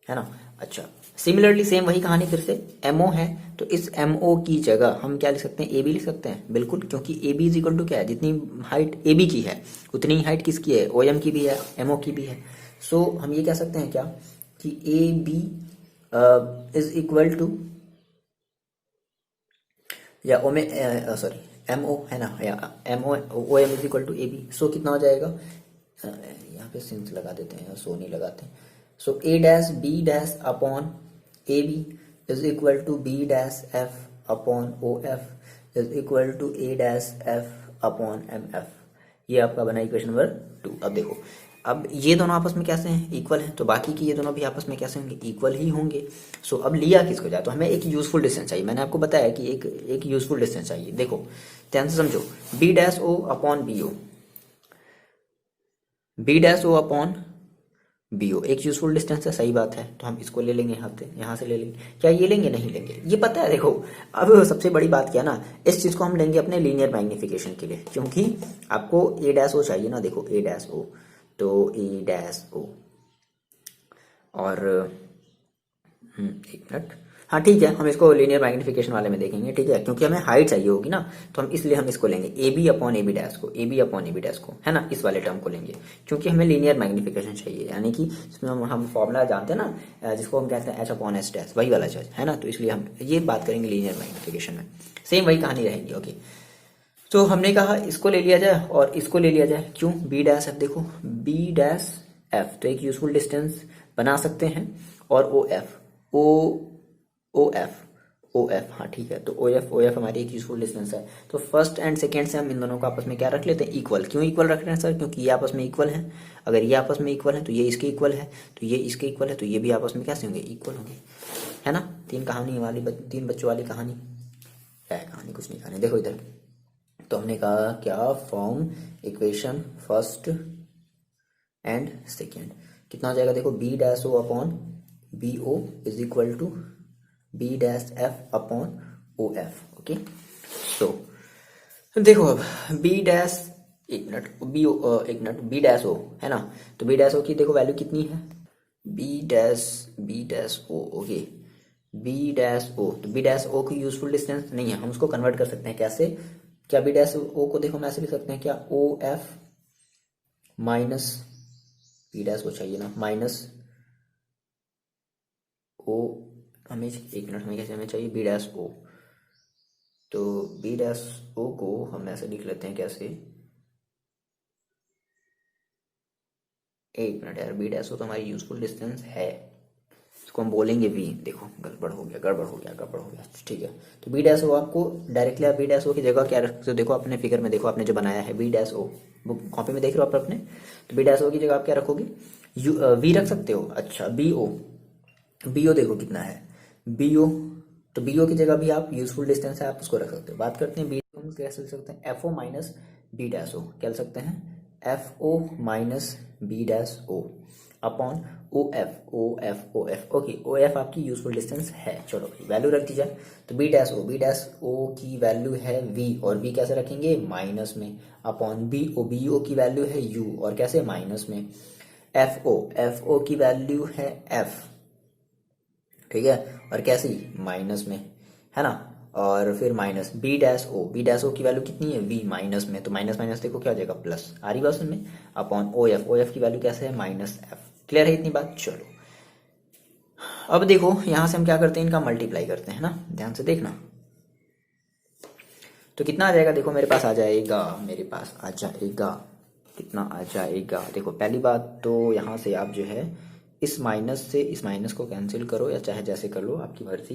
है ना। अच्छा similarly same वही कहानी फिर से, ammo है, तो इस एमओ की जगह हम क्या लिख सकते हैं, ए बी लिख सकते हैं, बिल्कुल, क्योंकि A B is equal to क्या है, जितनी हाइट ए बी की है उतनी ही हाइट किसकी है, ओ एम की भी है, एमओ की भी है। सो हम ये कह सकते हैं क्या, कि A B is equal to, या ओ में सॉरी एम ओ है ना, या M O O M is equal to A B. So कितना हो जाएगा, यहाँ पे सिंस लगा देते हैं, सो नहीं लगाते। So A dash B dash upon A B is equal to B dash F upon O F is equal to A dash F upon M F. ये आपका बना इक्वेशन नंबर 2। अब देखो, अब ये दोनों आपस में कैसे हैं, इक्वल हैं, तो बाकी की ये दोनों भी आपस में कैसे होंगे, इक्वल ही होंगे। सो अब लिया किसको जाए, तो हमें एक यूजफुल डिस्टेंस चाहिए। मैंने आपको बताया कि एक यूजफुल डिस्टेंस चाहिए। देखो ध्यान से समझो, B dash O upon B O, B dash O upon B O एक यूजफुल डिस्टेंस है, सही बात है, तो हम इसको ले लेंगे, यहाँ से ले लेंगे। क्या ये लेंगे? नहीं लेंगे, ये पता है। देखो अब सबसे बड़ी बात क्या ना, इस चीज़ को हम लेंगे अपने लीनियर मैग्निफिकेशन के लिए, क्योंकि आपको ए डैश ओ चाहिए ना। देखो ए डैश ओ, तो ए डैश ओ और एक मिनट, हाँ ठीक है, हम इसको लीनियर मैग्निफिकेशन वाले में देखेंगे, ठीक है, क्योंकि हमें हाइट चाहिए होगी ना, तो हम इसलिए हम इसको लेंगे A B upon A B dash को, A B upon A B dash को, है ना, इस वाले टर्म को लेंगे, क्योंकि हमें लीनियर मैग्निफिकेशन चाहिए, यानी कि इसमें हम फॉर्मूला जानते हैं ना, जिसको हम कहते हैं एच अपॉन एच डैश, वही वाला चीज है ना, तो इसलिए हम ये बात करेंगे लीनियर मैग्निफिकेशन में, सेम वही कहानी रहेगी। ओके, तो हमने कहा इसको ले लिया जाए और इसको ले लिया जाए, क्यों? बी डैश एफ, देखो बी डैश एफ तो एक यूजफुल डिस्टेंस बना सकते हैं, और ओ एफ, ओ एफ, हाँ ठीक है, तो ओ एफ हमारी एक यूजफुल डिस्टेंस है। तो फर्स्ट एंड सेकेंड से हम इन दोनों को आपस में क्या रख लेते हैं? इक्वल। क्यों इक्वल रख रहे हैं सर? क्योंकि ये आपस में इक्वल है, अगर ये आपस में इक्वल है तो ये इसके इक्वल है, तो ये इसके इक्वल है, तो ये भी आपस में कैसे होंगे? इक्वल होंगे, है ना। तीन बच्चों वाली कहानी, क्या है कहानी? कुछ नहीं कहानी। देखो इधर, तो हमने कहा क्या, form equation first and second, कितना हो जाएगा? देखो B dash O upon B O is equal to B dash F upon O F. Okay, तो देखो अब बी डैश, एक मिनट, बी डैश ओ है ना, तो बी डैश ओ की देखो वैल्यू कितनी है? B dash O, okay, B dash O, तो बी डैश ओ की यूजफुल डिस्टेंस नहीं है, हम उसको कन्वर्ट कर सकते हैं कैसे? क्या बी डैश ओ को देखो हम ऐसे लिख सकते हैं क्या, O F minus B dash O चाहिए ना, माइनस ओ, हमें एक मिनट, हमें कैसे हमें चाहिए बी डैश ओ, तो बी डैश ओ को हम ऐसे लिख लेते हैं कैसे, एक मिनट यार, बी डैश ओ तो हमारी यूजफुल डिस्टेंस है, इसको हम बोलेंगे वी। देखो गड़बड़ हो गया, ठीक है, तो बी डैश ओ आपको डायरेक्टली आप बी डैश ओ की जगह क्या रख सकते हो? देखो अपने फिगर में देखो, आपने जो बनाया है B dash O, book copy में देख रहे हो आप अपने, तो बी डैश ओ की जगह आप क्या रखोगे? वी रख सकते हो। अच्छा बी ओ देखो कितना है बी ओ, तो बी ओ की जगह भी आप यूजफुल डिस्टेंस है, आप उसको रख सकते हो। बात करते हैं बी, हम कैसे लिख सकते हैं? F O minus B dash O, क्या लिख सकते हैं? F O minus B dash O upon O F, okay, O F आपकी यूजफुल डिस्टेंस है। चलो वैल्यू रख दी जाए, तो बी डैश ओ की वैल्यू है वी, और वी कैसे रखेंगे? माइनस में, अपॉन बी ओ की वैल्यू है यू, और कैसे? माइनस में। एफ ओ की वैल्यू है एफ, ठीक है, और कैसी? माइनस में, है ना, और फिर माइनस बी डैश ओ की वैल्यू कितनी है? वी, माइनस में, तो माइनस माइनस देखो क्या हो जाएगा? प्लस, आ रही बात समझ में, अपॉन ओ एफ की वैल्यू कैसे है? Minus F. क्लियर है इतनी बात? चलो अब देखो यहां से हम क्या करते हैं, इनका मल्टीप्लाई करते हैं ना, ध्यान से देखना, तो कितना आ जाएगा? देखो मेरे पास आ जाएगा, कितना आ जाएगा? देखो पहली बात तो यहाँ से आप जो है इस माइनस से इस माइनस को कैंसिल करो, या चाहे जैसे कर लो, आपकी मर्जी।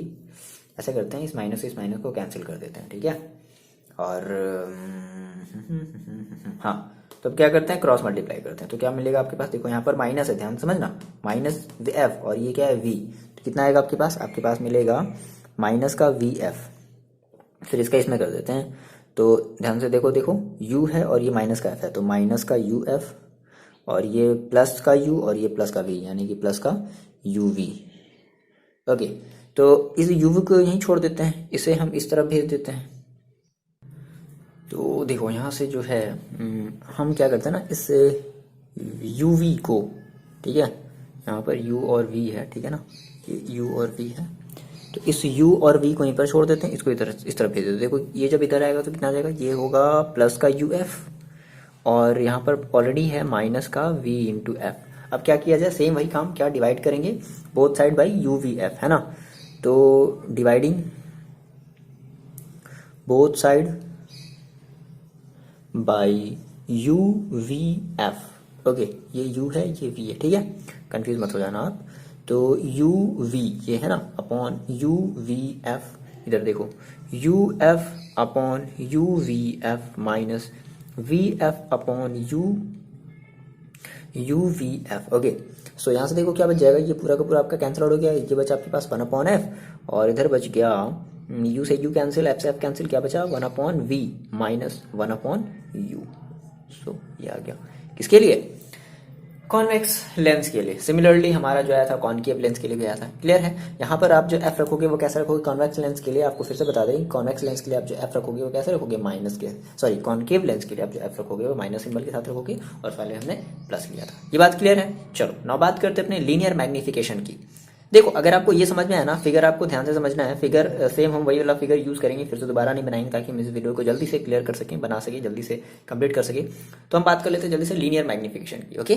ऐसे करते हैं, इस माइनस से इस माइनस को कैंसिल कर देते हैं, ठीक है, और हाँ, तो अब क्या करते हैं? क्रॉस मल्टीप्लाई करते हैं, तो क्या मिलेगा आपके पास? देखो यहाँ पर माइनस है, ध्यान समझना, माइनस एफ, और ये क्या है? वी, तो कितना आएगा आपके पास? आपके पास मिलेगा माइनस का वी एफ, फिर इसका इसमें कर देते हैं, तो ध्यान से देखो u है और ये माइनस का f है, तो माइनस का यू एफ, और ये प्लस का u, और ये प्लस का v, यानी कि प्लस का यू वी। ओके, तो इस u को यहीं छोड़ देते हैं, इसे हम इस तरफ भेज देते हैं, तो देखो यहाँ से जो है हम क्या करते हैं ना, इस यू वी को, ठीक है, यहाँ पर u और v है, ठीक है ना, ये u और v है, तो इस u और v को यहीं पर छोड़ देते हैं, इसको इधर इस तरफ भेज देते हैं। देखो ये जब इधर आएगा तो कितना आ जाएगा? ये होगा प्लस का यू एफ, और यहाँ पर ऑलरेडी है माइनस का v इंटू एफ। अब क्या किया जाए? सेम वही काम, क्या डिवाइड करेंगे? Both side by U V F, है ना, तो dividing both side by U V F. Okay, ये u है, ये v है, ठीक है, कंफ्यूज मत हो जाना आप। तो यू वी ये है ना, अपॉन यू वी एफ, इधर देखो U F upon U V F minus V F upon U V F. Okay, so यहाँ से देखो क्या बच जाएगा? ये पूरा का पूरा आपका कैंसिल आउट हो गया, ये बचा आपके पास 1 अपॉन एफ, और इधर बच गया यू से यू कैंसिल, एफ से एफ कैंसिल, क्या बचा? 1 upon V minus 1 upon U. So ये आ गया किसके लिए? कॉन्वेक्स लेंस के लिए सिमिलरली हमारा जो आया था कॉनकेव लेंस के लिए गया था। क्लियर है? यहाँ पर आप जो एफ रखोगे वो कैसे रखोगे? कॉन्वेक्स लेंस के लिए आपको फिर से बता दें, कॉन्वेक्स लेंस के लिए आप जो एफ रखोगे वो कैसे रखोगे? माइनस के, सॉरी कॉनकेव लेंस के लिए आप जो एफ रखोगे वो माइनस सिंबल के साथ रखोगे, और पहले हमने प्लस लिया था। ये बात क्लियर है? चलो नाउ बात करते हैं अपने लीनियर मैग्निफिकेशन की। देखो अगर आपको ये समझ में आया ना, फिगर आपको ध्यान से समझना है, फिगर सेम हम वही वाला फिगर यूज करेंगे, फिर से दोबारा नहीं बनाएंगे ताकि हम इस वीडियो को जल्दी से क्लियर कर सकें, बना सके, जल्दी से कंप्लीट कर सके। तो हम बात कर लेते हैं जल्दी से लीनियर मैग्निफिकेशन की। ओके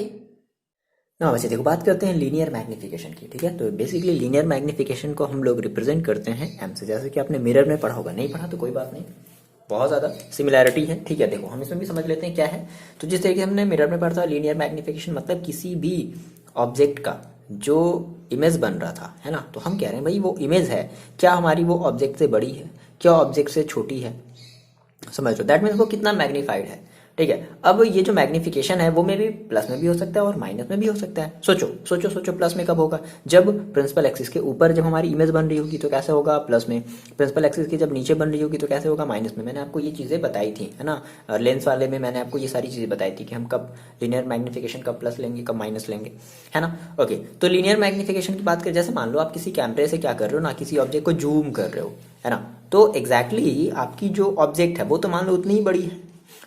ना, वैसे देखो बात करते हैं लीनियर मैग्निफिकेशन की। ठीक है, तो बेसिकली लीनियर मैग्निफिकेशन को हम लोग रिप्रेजेंट करते हैं एम से, जैसे कि आपने मिरर में पढ़ा होगा, नहीं पढ़ा तो कोई बात नहीं, बहुत ज़्यादा सिमिलैरिटी है। ठीक है, देखो हम इसमें भी समझ लेते हैं क्या है। तो जिस तरीके से हमने मिरर में पढ़ा था लीनियर मैग्निफिकेशन मतलब किसी भी ऑब्जेक्ट का जो इमेज बन रहा था, है ना, तो हम कह रहे हैं भाई वो इमेज है, क्या हमारी वो ऑब्जेक्ट से बड़ी है, क्या ऑब्जेक्ट से छोटी है, समझ लो, दैट मीन्स वो कितना मैग्नीफाइड है। ठीक है, अब ये जो मैग्निफिकेशन है वो में भी प्लस में भी हो सकता है और माइनस में भी हो सकता है। सोचो सोचो सोचो, प्लस में कब होगा? जब प्रिंसिपल एक्सिस के ऊपर जब हमारी इमेज बन रही होगी तो कैसे होगा? प्लस में। प्रिंसिपल एक्सिस की जब नीचे बन रही होगी तो कैसे होगा? माइनस में। मैंने आपको ये चीज़ें बताई थी, है ना, लेंस वाले में मैंने आपको ये सारी चीज़ें बताई थी कि हम कब लीनियर मैग्निफिकेशन कब प्लस लेंगे कब माइनस लेंगे, है ना। ओके, तो लीनियर मैग्निफिकेशन की बात करें, जैसे मान लो आप किसी कैमरे से क्या कर रहे हो ना, किसी ऑब्जेक्ट को जूम कर रहे हो, है ना, तो एग्जैक्टली आपकी जो ऑब्जेक्ट है वो तो मान लो उतनी ही बड़ी है,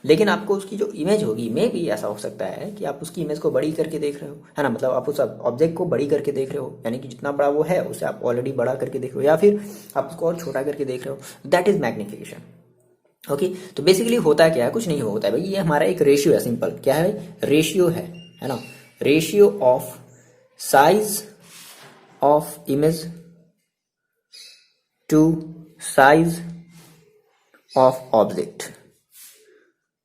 लेकिन आपको उसकी जो इमेज होगी मे भी ऐसा हो सकता है कि आप उसकी इमेज को बड़ी करके देख रहे हो, है ना, मतलब आप उस ऑब्जेक्ट को बड़ी करके देख रहे हो, यानी कि जितना बड़ा वो है उसे आप ऑलरेडी बड़ा करके देख रहे हो, या फिर आप उसको और छोटा करके देख रहे हो, दैट इज मैग्निफिकेशन। ओके, तो बेसिकली होता क्या है? कुछ नहीं होता है भाई, ये हमारा एक रेशियो है, सिंपल क्या है? रेशियो है ना, ratio of size of image to size of object.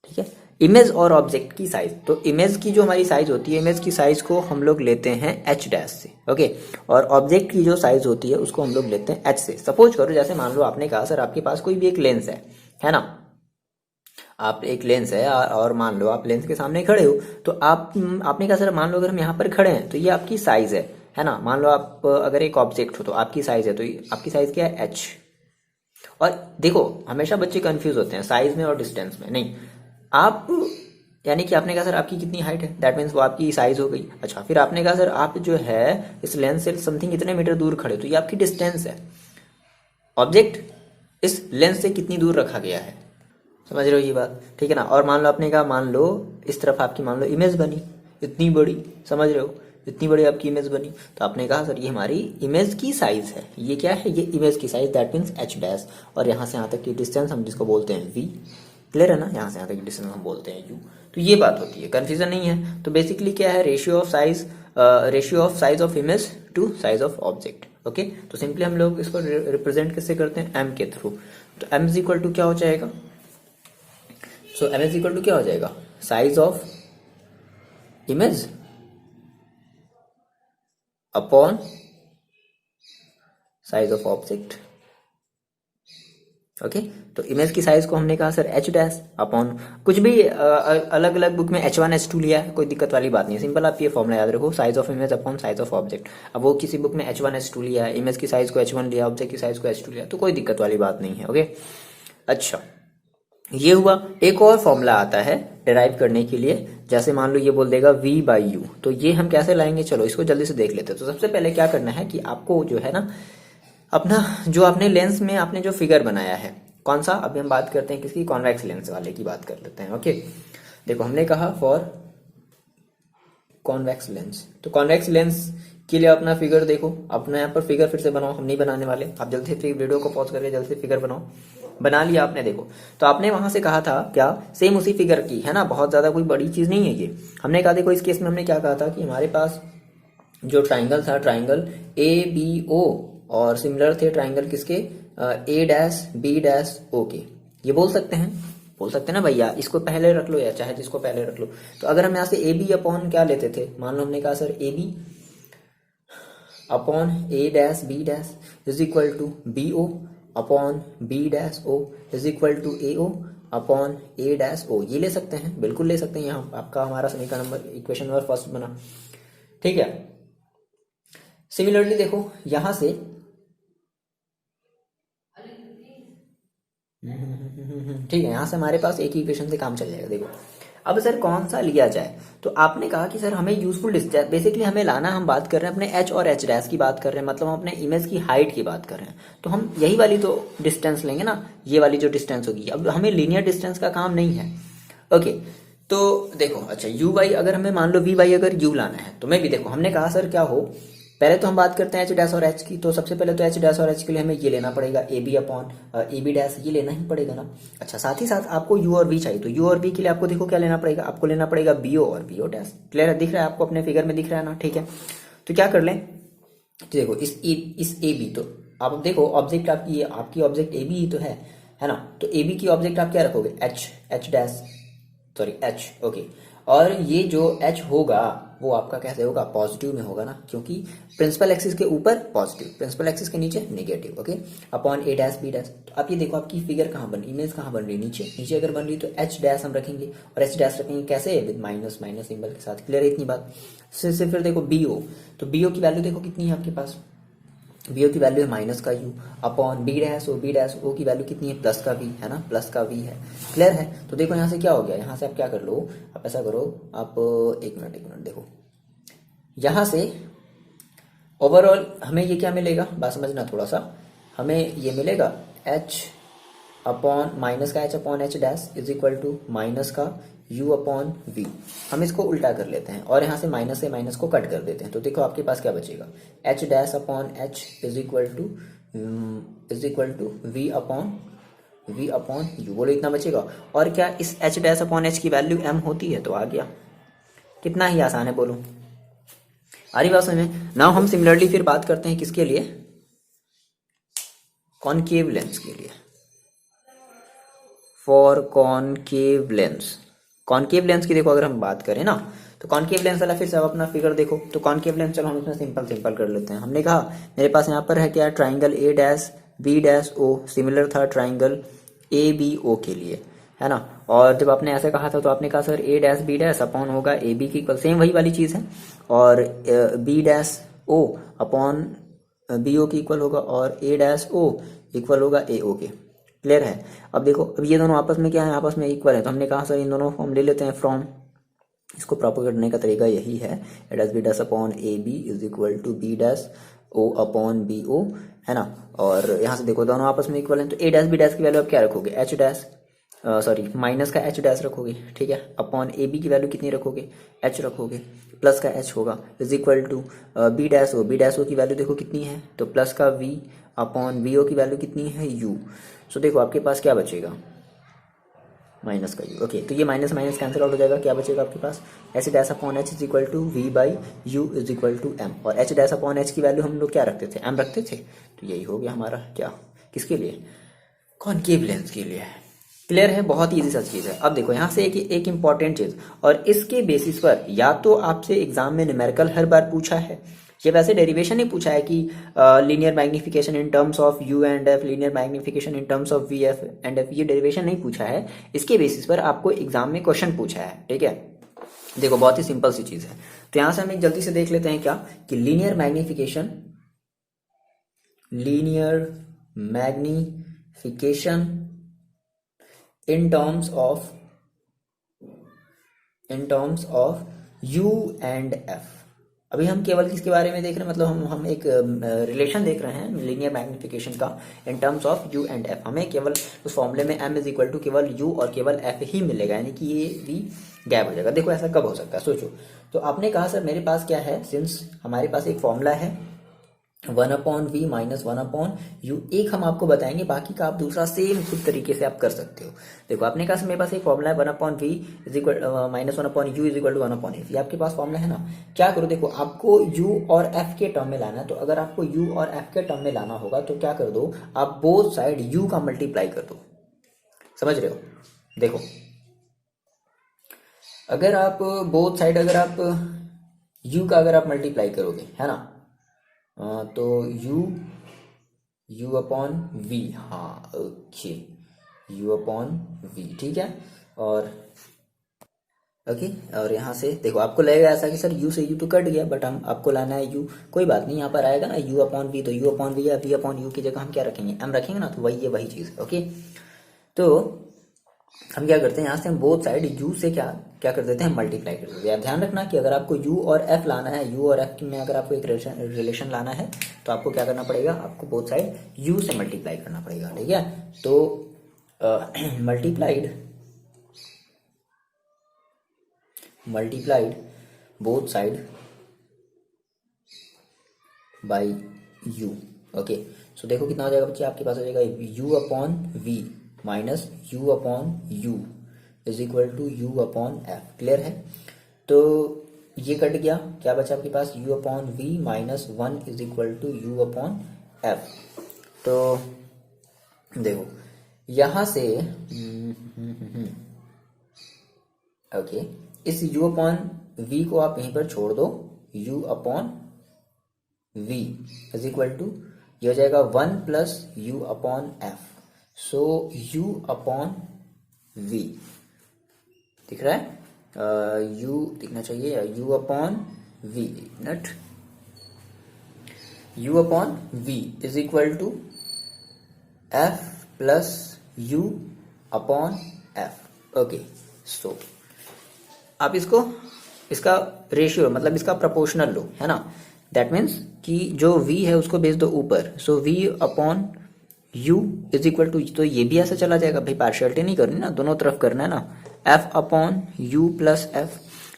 ठीक है, इमेज और ऑब्जेक्ट की साइज, तो इमेज की जो हमारी साइज होती है, इमेज की साइज को हम लोग लेते हैं एच डैश से, ओके, और ऑब्जेक्ट की जो साइज होती है उसको हम लोग लेते हैं एच से। सपोज करो जैसे मान लो आपने कहा सर आपके पास कोई भी एक लेंस है ना, आप एक लेंस है और मान लो आप लेंस के सामने खड़े हो, तो आपने कहा सर मान लो अगर हम यहाँ पर खड़े हैं तो ये आपकी साइज है ना, मान लो आप अगर एक ऑब्जेक्ट हो तो आपकी साइज है, तो आपकी साइज क्या है? एच। और देखो हमेशा बच्चे कंफ्यूज होते हैं साइज में और डिस्टेंस में, नहीं, आप यानी कि आपने कहा सर आपकी कितनी हाइट है, दैट मीन्स वो आपकी साइज हो गई। अच्छा, फिर आपने कहा सर आप जो है इस लेंस से समथिंग इतने मीटर दूर खड़े, तो ये आपकी डिस्टेंस है। ऑब्जेक्ट इस लेंस से कितनी दूर रखा गया है, समझ रहे हो ये बात? ठीक है ना। और मान लो आपने कहा मान लो इस तरफ आपकी मान लो इमेज बनी इतनी बड़ी, समझ रहे हो, इतनी बड़ी आपकी इमेज बनी, तो आपने कहा सर ये हमारी इमेज की साइज है, ये क्या है? ये इमेज की size, that means H dash, और यहाँ से यहाँ तक की डिस्टेंस हम जिसको बोलते हैं वी। क्लियर है ना, यहाँ से यहाँ तक की डिस्टेंस हम बोलते हैं यू। तो ये बात होती है, कंफ्यूजन नहीं है। तो बेसिकली क्या है? Ratio of size of image to size of object. Okay, तो सिंपली हम लोग इसको रिप्रेजेंट कैसे करते हैं? एम के थ्रू। तो एम इज इक्वल टू क्या हो जाएगा? सो एम इज इक्वल टू क्या हो जाएगा? Size of image upon size of object. Okay, तो इमेज की साइज को हमने कहा सर एच डैश अपॉन कुछ भी अलग अलग बुक में H1 H2 लिया है, कोई दिक्कत वाली बात नहीं है, सिंपल आप ये फॉर्मूला याद रखो, size of image upon size of object. अब वो किसी बुक में H1 H2 लिया है, इमेज की साइज को H1 लिया, ऑब्जेक्ट की साइज को H2 लिया, तो कोई दिक्कत वाली बात नहीं है। ओके, अच्छा ये हुआ। एक और फॉर्मूला आता है डिराइव करने के लिए, जैसे मान लो ये बोल देगा v बाई यू, तो ये हम कैसे लाएंगे? चलो इसको जल्दी से देख लेते हैं। तो सबसे पहले क्या करना है कि आपको जो है ना अपना जो आपने लेंस में आपने जो फिगर बनाया है, कौन सा? अभी हम बात करते हैं किसकी? कॉन्वेक्स लेंस वाले की बात कर लेते हैं। ओके, देखो हमने कहा फॉर कॉन्वेक्स लेंस, तो कॉन्वेक्स लेंस के लिए अपना फिगर देखो, अपना यहाँ पर फिगर फिर से बनाओ, हम नहीं बनाने वाले, आप जल्दी से वीडियो को पॉज करके जल्दी से फिगर बनाओ। बना लिया आपने, देखो तो आपने वहां से कहा था क्या? सेम उसी फिगर की, है ना, बहुत ज्यादा कोई बड़ी चीज नहीं है ये। हमने कहा देखो इस केस में हमने क्या कहा था कि हमारे पास जो ट्राइंगल था, ट्राइंगल ए बी ओ, और सिमिलर थे ट्राइंगल किसके? ए डैश बी डैश ओ के। ये बोल सकते हैं ना भैया, इसको पहले रख लो या चाहे जिसको पहले रख लो। तो अगर हम यहाँ से ए बी अपॉन क्या लेते थे, मान लो हमने कहा sir A B upon A dash B dash is equal to B O upon B dash O is equal to A O upon A dash O. ये ले सकते हैं, बिल्कुल ले सकते हैं, यहाँ आपका हमारा समीकरण नंबर इक्वेशन नंबर फर्स्ट बना। ठीक है, सिमिलरली देखो यहां से ठीक है, यहां से हमारे पास एक ही इक्वेशन से काम चल जाएगा। देखो अब सर कौन सा लिया जाए, तो आपने कहा कि सर हमें यूजफुल डिस्टेंस, बेसिकली हमें लाना, हम बात कर रहे हैं अपने एच और एच डैश की बात कर रहे हैं, मतलब हम अपने इमेज की हाइट की बात कर रहे हैं, तो हम यही वाली तो डिस्टेंस लेंगे ना, ये वाली जो डिस्टेंस होगी। अब हमें लीनियर डिस्टेंस का काम नहीं है। ओके, तो देखो अच्छा यू वाई, अगर हमें मान लो वी वाई अगर यू लाना है, तो मैं भी देखो हमने कहा सर क्या हो, पहले तो हम बात करते हैं एच डैश और एच की, तो सबसे पहले तो एच डैश और एच के लिए हमें ये लेना पड़ेगा A B upon A B dash, ये लेना ही पड़ेगा ना। अच्छा साथ ही साथ आपको यू और वी चाहिए, तो यू और वी के लिए आपको देखो क्या लेना पड़ेगा, आपको लेना पड़ेगा बी ओ और बी ओ डैश। क्लियर है, दिख रहा है आपको अपने फिगर में, दिख रहा है ना, ठीक है। तो क्या कर लें, तो देखो इस ए बी, तो आप देखो ऑब्जेक्ट आपकी ऑब्जेक्ट ए बी ही तो है ना, तो ए बी की ऑब्जेक्ट आप क्या रखोगे, H dash, sorry H, okay. और ये जो एच होगा वो आपका कैसे होगा, पॉजिटिव में होगा ना, क्योंकि प्रिंसिपल एक्सिस के ऊपर पॉजिटिव, प्रिंसिपल एक्सिस के नीचे negative, okay. Upon A dash B dash, तो आप ये देखो आपकी फिगर कहाँ बन रही, इमेज कहाँ बन रही, नीचे, नीचे अगर बन रही तो एच डैश हम रखेंगे, और एच डैश रखेंगे कैसे, विद माइनस माइनस सिंबल के साथ। क्लियर है इतनी बात से फिर देखो बी ओ, तो बी ओ की वैल्यू देखो कितनी है आपके पास, बी ओ की वैल्यू है माइनस का U, upon B dash O की वैल्यू कितनी है, प्लस का वी है ना, प्लस का वी है। क्लियर है, तो देखो यहाँ से क्या हो गया, यहाँ से आप क्या कर लो, आप ऐसा करो, आप एक मिनट देखो, यहाँ से ओवरऑल हमें ये क्या मिलेगा, बात समझना थोड़ा सा, हमें ये मिलेगा एच अपॉन माइनस का H upon H dash is equal to minus का यू अपॉन वी। हम इसको उल्टा कर लेते हैं और यहाँ से माइनस को कट कर देते हैं, तो देखो आपके पास क्या बचेगा, H dash upon H is equal to V upon U, बोलो इतना बचेगा। और क्या इस एच डैश अपॉन एच की वैल्यू एम होती है, तो आ गया, कितना ही आसान है, बोलो आ रही बात समझ में। नाउ हम सिमिलरली फिर बात करते हैं किसके लिए, कॉनकेव लेंस के लिए, for concave lens. Concave lens की देखो अगर हम बात करें ना, तो कॉनकेव लेंस वाला फिर से आप अपना फिगर देखो, तो कॉनकेव लेंस चलो हम इसमें सिंपल कर लेते हैं। हमने कहा मेरे पास यहाँ पर है क्या, triangle A dash B dash O, similar था ट्राइंगल ए बी ओ के लिए, है ना। और जब आपने ऐसे कहा था तो आपने कहा sir A dash B dash upon होगा ए बी की इक्वल, सेम वही वाली चीज़ है, और B dash O upon B O की इक्वल होगा, और ए डैश ओ इक्वल होगा ए ओ के। क्लियर है। अब देखो अब ये दोनों आपस में क्या है, आपस में इक्वल है, तो हमने कहा सर इन दोनों को हम ले लेते हैं फ्रॉम, इसको प्रॉपर करने का तरीका यही है, A dash B dash upon A B is equal to B dash O upon B O, है ना। और यहाँ से देखो दोनों आपस में इक्वल हैं, तो ए डैश बी डैश की वैल्यू आप क्या रखोगे, एच डैश, सॉरी माइनस का एच डैश रखोगे, ठीक है, अपॉन ए बी की वैल्यू कितनी रखोगे, एच रखोगे, प्लस का एच होगा, is equal to B dash O की वैल्यू देखो कितनी है, तो प्लस का वी अपॉन वी ओ की वैल्यू कितनी है, यू। सो देखो आपके पास क्या बचेगा, माइनस का यू, ओके। तो ये माइनस माइनस कैंसिल आउट हो जाएगा, क्या बचेगा आपके पास, H dash upon H is equal to V by U is equal to M, और एच डैश अपॉन एच की वैल्यू हम लोग क्या रखते थे, एम रखते थे, तो यही हो गया हमारा क्या, किसके लिए, कॉनकेव लेंस के लिए। क्लियर है, बहुत ईजी सा चीज़ है। अब देखो यहाँ से एक इंपॉर्टेंट चीज़, और इसके बेसिस पर या तो आपसे एग्जाम में न्यूमेरिकल हर बार पूछा है, ये वैसे डेरिवेशन ही पूछा है कि linear magnification in terms of you and F, linear magnification in terms of V F and F, ये डेरिवेशन नहीं पूछा है, इसके बेसिस पर आपको एग्जाम में क्वेश्चन पूछा है, ठीक है। देखो बहुत ही सिंपल सी चीज़ है, तो यहाँ से हम एक जल्दी से देख लेते हैं क्या, कि linear magnification in terms of u and f। अभी हम केवल किसके बारे में देख रहे हैं, मतलब हम एक रिलेशन देख रहे हैं लीनियर मैग्निफिकेशन का in terms of u and f। हमें केवल उस फॉर्मूले में m इज इक्वल टू केवल u और केवल f ही मिलेगा, यानी कि ये v गैप हो जाएगा। देखो ऐसा कब हो सकता है, सोचो। तो आपने कहा सर मेरे पास क्या है, सिंस हमारे पास एक फॉर्मूला है 1/v माइनस 1/u, एक हम आपको बताएंगे, बाकी का आप दूसरा सेम खुद तरीके से आप कर सकते हो। देखो आपने कहा मेरे पास एक फॉर्मूला है 1/v is equal minus 1/u is equal to 1/f, ये आपके पास फॉर्मूला है ना। क्या करो, देखो आपको u और f के टर्म में लाना है, तो अगर आपको u और f के टर्म में लाना होगा तो क्या कर दो, आप बोथ साइड u का मल्टीप्लाई कर दो, समझ रहे हो। देखो अगर आप बोथ साइड अगर आप u का अगर आप मल्टीप्लाई करोगे, है ना, तो u अपॉन v, हाँ ओके, u अपॉन v, ठीक है। और ओके, और यहाँ से देखो आपको लगेगा ऐसा कि सर u से u तो कट गया, बट हम आपको लाना है u, कोई बात नहीं, यहाँ पर आएगा ना u अपॉन v, तो u अपॉन v या v अपॉन u की जगह हम क्या रखेंगे, m रखेंगे ना, तो वही है वही चीज़, ओके। तो हम क्या करते हैं, यहाँ से हम बोथ साइड u से क्या क्या कर देते हैं, मल्टीप्लाई कर देते हैं। ध्यान रखना कि अगर आपको u और f लाना है, u और f में अगर आपको एक रिलेशन लाना है तो आपको क्या करना पड़ेगा, आपको बोथ साइड u से मल्टीप्लाई करना पड़ेगा, ठीक है। तो multiplied both side by u। Okay, so देखो कितना हो जाएगा बच्चे, आपके पास हो जाएगा u upon v minus u upon u is equal to u upon f। Clear है। तो ये कट गया, क्या बचा आपके पास, u upon v minus 1 is equal to u upon f। तो देखो यहां से ओके, इस u अपॉन v को आप यहीं पर छोड़ दो, u upon v is equal to ये हो जाएगा 1 plus u upon f। So u upon v दिख रहा है, u दिखना चाहिए, u upon v not, u upon v is equal to f plus u upon f। Okay, so आप इसका रेशियो मतलब इसका प्रोपोर्शनल लो, है ना। दैट मीन्स कि जो v है उसको भेज दो ऊपर, so v upon u is equal to, तो ये भी ऐसा चला जाएगा भाई, पार्शियलिटी नहीं करनी ना, दोनों तरफ करना है ना, f upon u plus f।